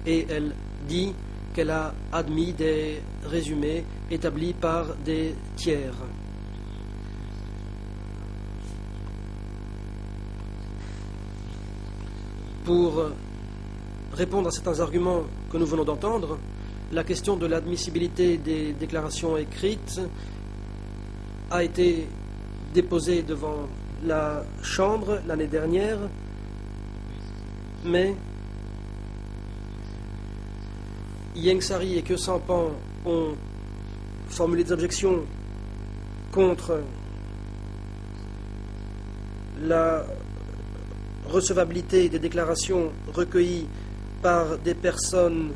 Et elle dit qu'elle a admis des résumés établis par des tiers. Pour répondre à certains arguments que nous venons d'entendre, la question de l'admissibilité des déclarations écrites a été déposée devant la Chambre l'année dernière, mais Ieng Sary et Khieu Samphan ont formulé des objections contre la recevabilité des déclarations recueillies par des personnes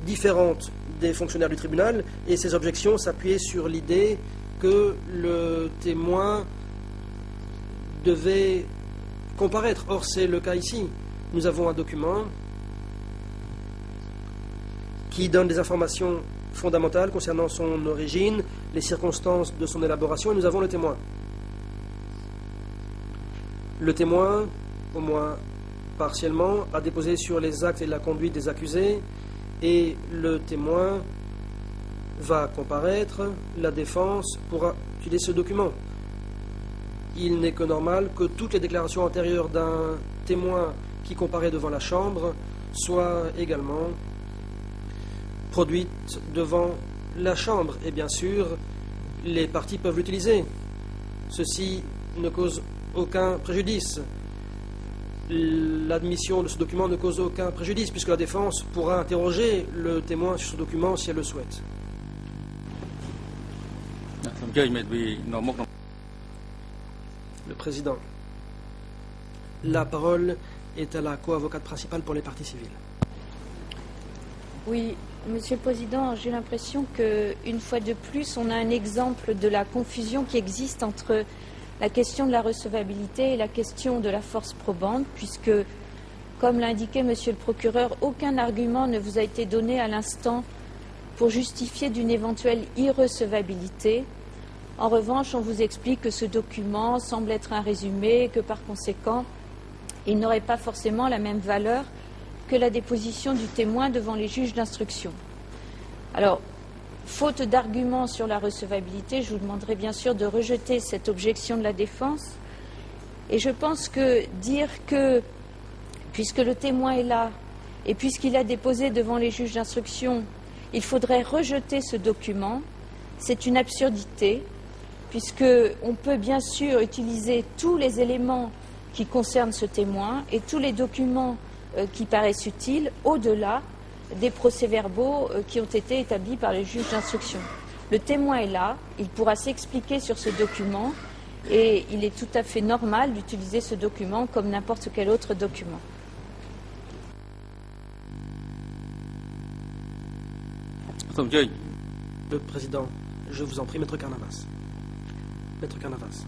différentes des fonctionnaires du tribunal, et ces objections s'appuyaient sur l'idée que le témoin devait comparaître. Or, c'est le cas ici. Nous avons un document qui donne des informations fondamentales concernant son origine, les circonstances de son élaboration, et nous avons le témoin. Le témoin, au moins partiellement, a déposé sur les actes et la conduite des accusés, et le témoin va comparaître, la défense pourra utiliser ce document. Il n'est que normal que toutes les déclarations antérieures d'un témoin qui comparaît devant la Chambre soient également produites devant la Chambre. Et bien sûr, les parties peuvent l'utiliser. Ceci ne cause aucun préjudice. L'admission de ce document ne cause aucun préjudice, puisque la défense pourra interroger le témoin sur ce document si elle le souhaite. Le président. La parole est à la co-avocate principale pour les parties civiles. Oui, Monsieur le Président, j'ai l'impression qu'une fois de plus, on a un exemple de la confusion qui existe entre la question de la recevabilité et la question de la force probante, puisque, comme l'a indiqué Monsieur le procureur, aucun argument ne vous a été donné à l'instant pour justifier d'une éventuelle irrecevabilité. En revanche, on vous explique que ce document semble être un résumé et que par conséquent, il n'aurait pas forcément la même valeur que la déposition du témoin devant les juges d'instruction. Alors, faute d'arguments sur la recevabilité, je vous demanderai bien sûr de rejeter cette objection de la défense. Et je pense que dire que, puisque le témoin est là et puisqu'il a déposé devant les juges d'instruction, il faudrait rejeter ce document, c'est une absurdité, puisqu'on peut bien sûr utiliser tous les éléments qui concernent ce témoin et tous les documents qui paraissent utiles au-delà des procès-verbaux qui ont été établis par les juges d'instruction. Le témoin est là, il pourra s'expliquer sur ce document et il est tout à fait normal d'utiliser ce document comme n'importe quel autre document. Le président, je vous en prie, Maître Carnavas. Maître Carnavas.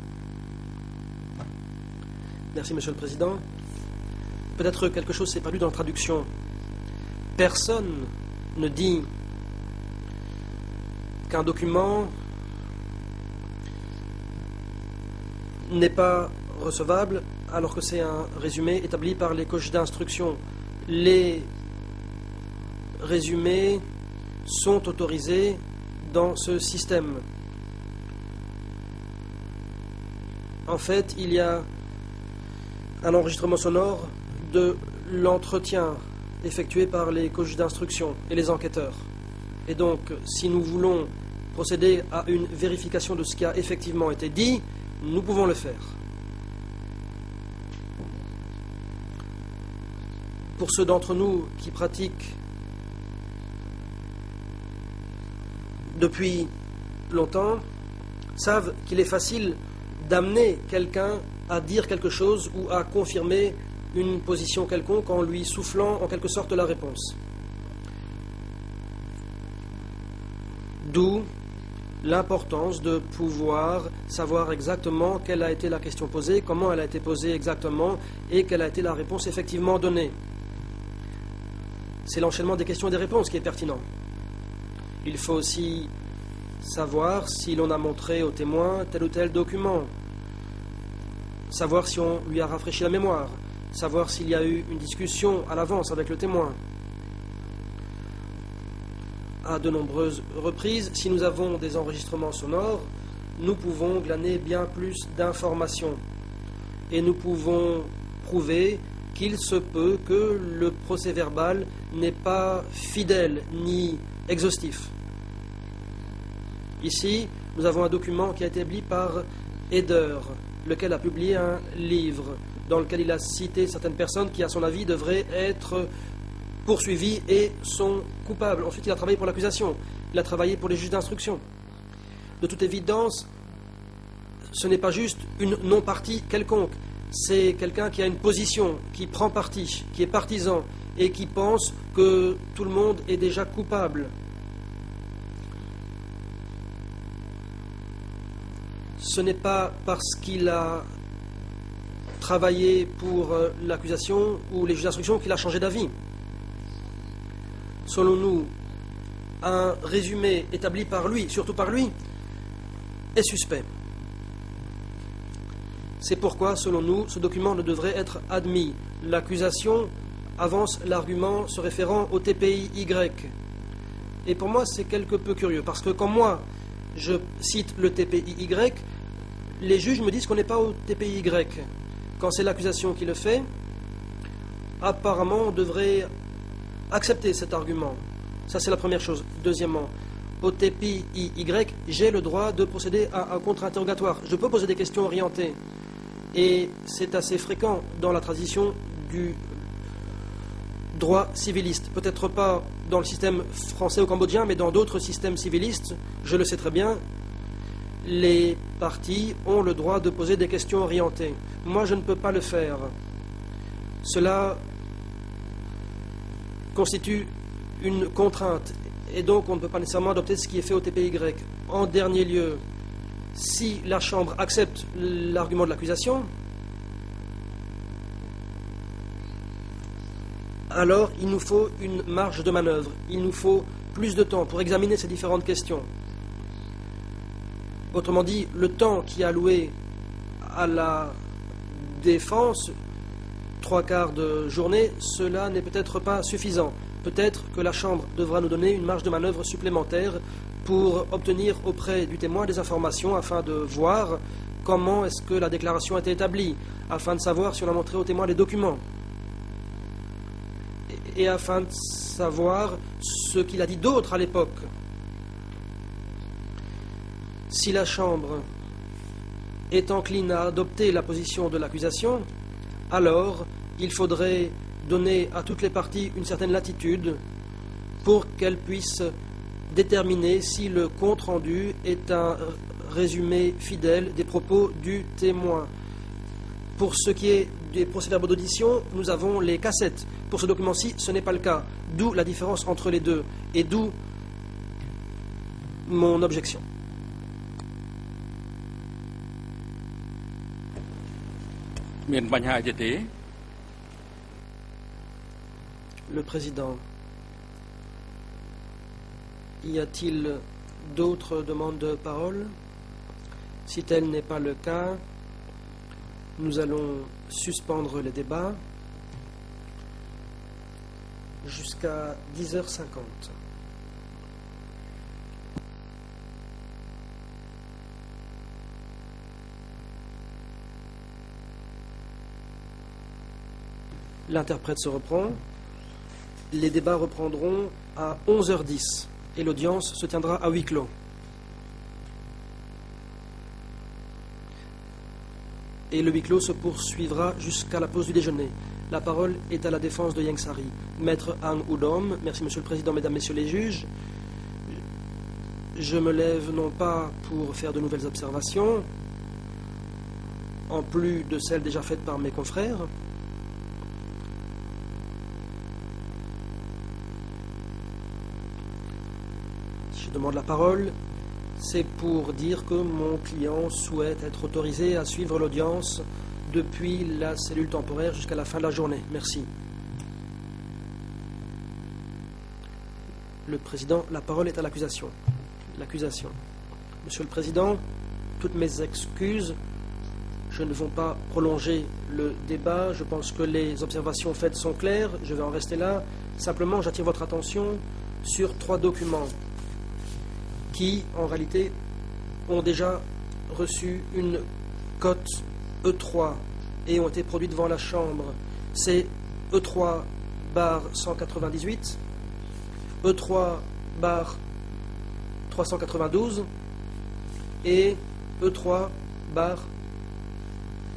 Merci, Monsieur le Président. Peut-être quelque chose s'est perdu dans la traduction. Personne ne dit qu'un document n'est pas recevable alors que c'est un résumé établi par les coachs d'instruction. Les résumés sont autorisés dans ce système. En fait, il y a un enregistrement sonore de l'entretien effectué par les coachs d'instruction et les enquêteurs. Et donc, si nous voulons procéder à une vérification de ce qui a effectivement été dit, nous pouvons le faire. Pour ceux d'entre nous qui pratiquent depuis longtemps, savent qu'il est facile d'amener quelqu'un à dire quelque chose ou à confirmer une position quelconque en lui soufflant en quelque sorte la réponse. D'où l'importance de pouvoir savoir exactement quelle a été la question posée, comment elle a été posée exactement et quelle a été la réponse effectivement donnée. C'est l'enchaînement des questions et des réponses qui est pertinent. Il faut aussi savoir si l'on a montré au témoin tel ou tel document, savoir si on lui a rafraîchi la mémoire, savoir s'il y a eu une discussion à l'avance avec le témoin. À de nombreuses reprises, si nous avons des enregistrements sonores, nous pouvons glaner bien plus d'informations et nous pouvons prouver qu'il se peut que le procès-verbal n'est pas fidèle ni exhaustif. Ici, nous avons un document qui a été établi par Eder, lequel a publié un livre dans lequel il a cité certaines personnes qui, à son avis, devraient être poursuivies et sont coupables. Ensuite, il a travaillé pour l'accusation, il a travaillé pour les juges d'instruction. De toute évidence, ce n'est pas juste une non-partie quelconque, c'est quelqu'un qui a une position, qui prend parti, qui est partisan et qui pense que tout le monde est déjà coupable. Ce n'est pas parce qu'il a travaillé pour l'accusation ou les juges d'instruction qu'il a changé d'avis. Selon nous, un résumé établi par lui, surtout par lui, est suspect. C'est pourquoi, selon nous, ce document ne devrait être admis. L'accusation avance l'argument se référant au TPI-Y. Et pour moi, c'est quelque peu curieux, parce que quand moi, je cite le TPI-Y, les juges me disent qu'on n'est pas au TPI-Y. Quand c'est l'accusation qui le fait, apparemment, on devrait accepter cet argument. Ça, c'est la première chose. Deuxièmement, au TPI-Y, j'ai le droit de procéder à un contre-interrogatoire. Je peux poser des questions orientées. Et c'est assez fréquent dans la tradition du droit civiliste. Peut-être pas dans le système français ou cambodgien, mais dans d'autres systèmes civilistes, je le sais très bien, les parties ont le droit de poser des questions orientées. Moi, je ne peux pas le faire. Cela constitue une contrainte, et donc on ne peut pas nécessairement adopter ce qui est fait au TPY. En dernier lieu, si la Chambre accepte l'argument de l'accusation, alors il nous faut une marge de manœuvre, il nous faut plus de temps pour examiner ces différentes questions. Autrement dit, le temps qui est alloué à la défense, 3/4 de journée, cela n'est peut-être pas suffisant. Peut-être que la Chambre devra nous donner une marge de manœuvre supplémentaire pour obtenir auprès du témoin des informations afin de voir comment est-ce que la déclaration a été établie, afin de savoir si on a montré au témoin les documents et afin de savoir ce qu'il a dit d'autre à l'époque. Si la Chambre est encline à adopter la position de l'accusation, alors il faudrait donner à toutes les parties une certaine latitude pour qu'elles puissent déterminer si le compte-rendu est un résumé fidèle des propos du témoin. Pour ce qui est des procès-verbaux d'audition, nous avons les cassettes. Pour ce document-ci, ce n'est pas le cas. D'où la différence entre les deux. Et d'où mon objection. Le président, Y a-t-il d'autres demandes de parole? Si tel n'est pas le cas, nous allons suspendre les débats jusqu'à 10h50. L'interprète se reprend. Les débats reprendront à 11h10 et l'audience se tiendra à huis clos. Et le huis clos se poursuivra jusqu'à la pause du déjeuner. La parole est à la défense de Ieng Sary. Maître Ang Udom, merci Monsieur le Président, Mesdames, Messieurs les juges. Je me lève non pas pour faire de nouvelles observations, en plus de celles déjà faites par mes confrères. Je demande la parole, c'est pour dire que mon client souhaite être autorisé à suivre l'audience depuis la cellule temporaire jusqu'à la fin de la journée. Merci. Le Président, la parole est à l'accusation. L'accusation. Monsieur le Président, toutes mes excuses. Je ne vais pas prolonger le débat. Je pense que les observations faites sont claires. Je vais en rester là. Simplement, j'attire votre attention sur 3 documents qui, en réalité, ont déjà reçu une cote E3 et ont été produits devant la Chambre. C'est E3 bar 198, E3 bar 392 et E3 bar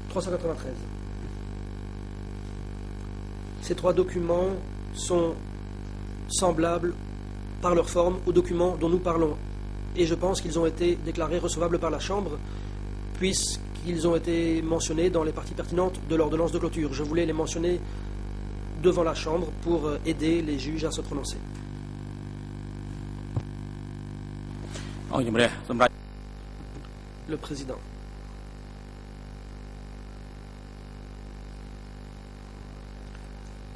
393. Ces 3 documents sont semblables par leur forme aux documents dont nous parlons. Et je pense qu'ils ont été déclarés recevables par la Chambre, puisqu'ils ont été mentionnés dans les parties pertinentes de l'ordonnance de clôture. Je voulais les mentionner devant la Chambre pour aider les juges à se prononcer. Le Président.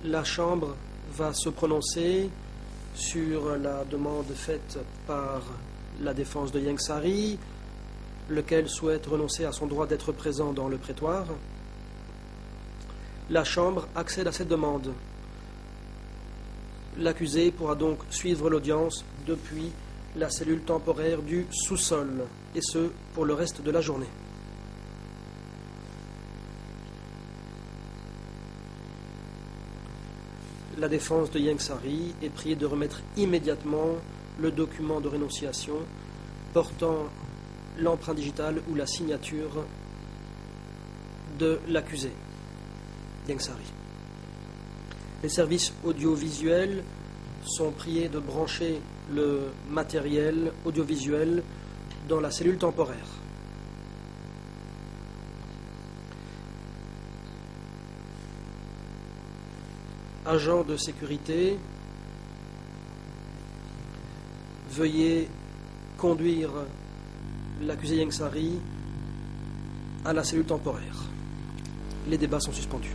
La Chambre va se prononcer sur la demande faite par la défense de Ieng Sary, lequel souhaite renoncer à son droit d'être présent dans le prétoire. La Chambre accède à cette demande. L'accusé pourra donc suivre l'audience depuis la cellule temporaire du sous-sol, et ce, pour le reste de la journée. La défense de Ieng Sary est priée de remettre immédiatement le document de rénonciation portant l'empreinte digitale ou la signature de l'accusé, Ieng Sary. Les services audiovisuels sont priés de brancher le matériel audiovisuel dans la cellule temporaire. Agents de sécurité, veuillez conduire l'accusé Ieng Sary à la cellule temporaire. Les débats sont suspendus.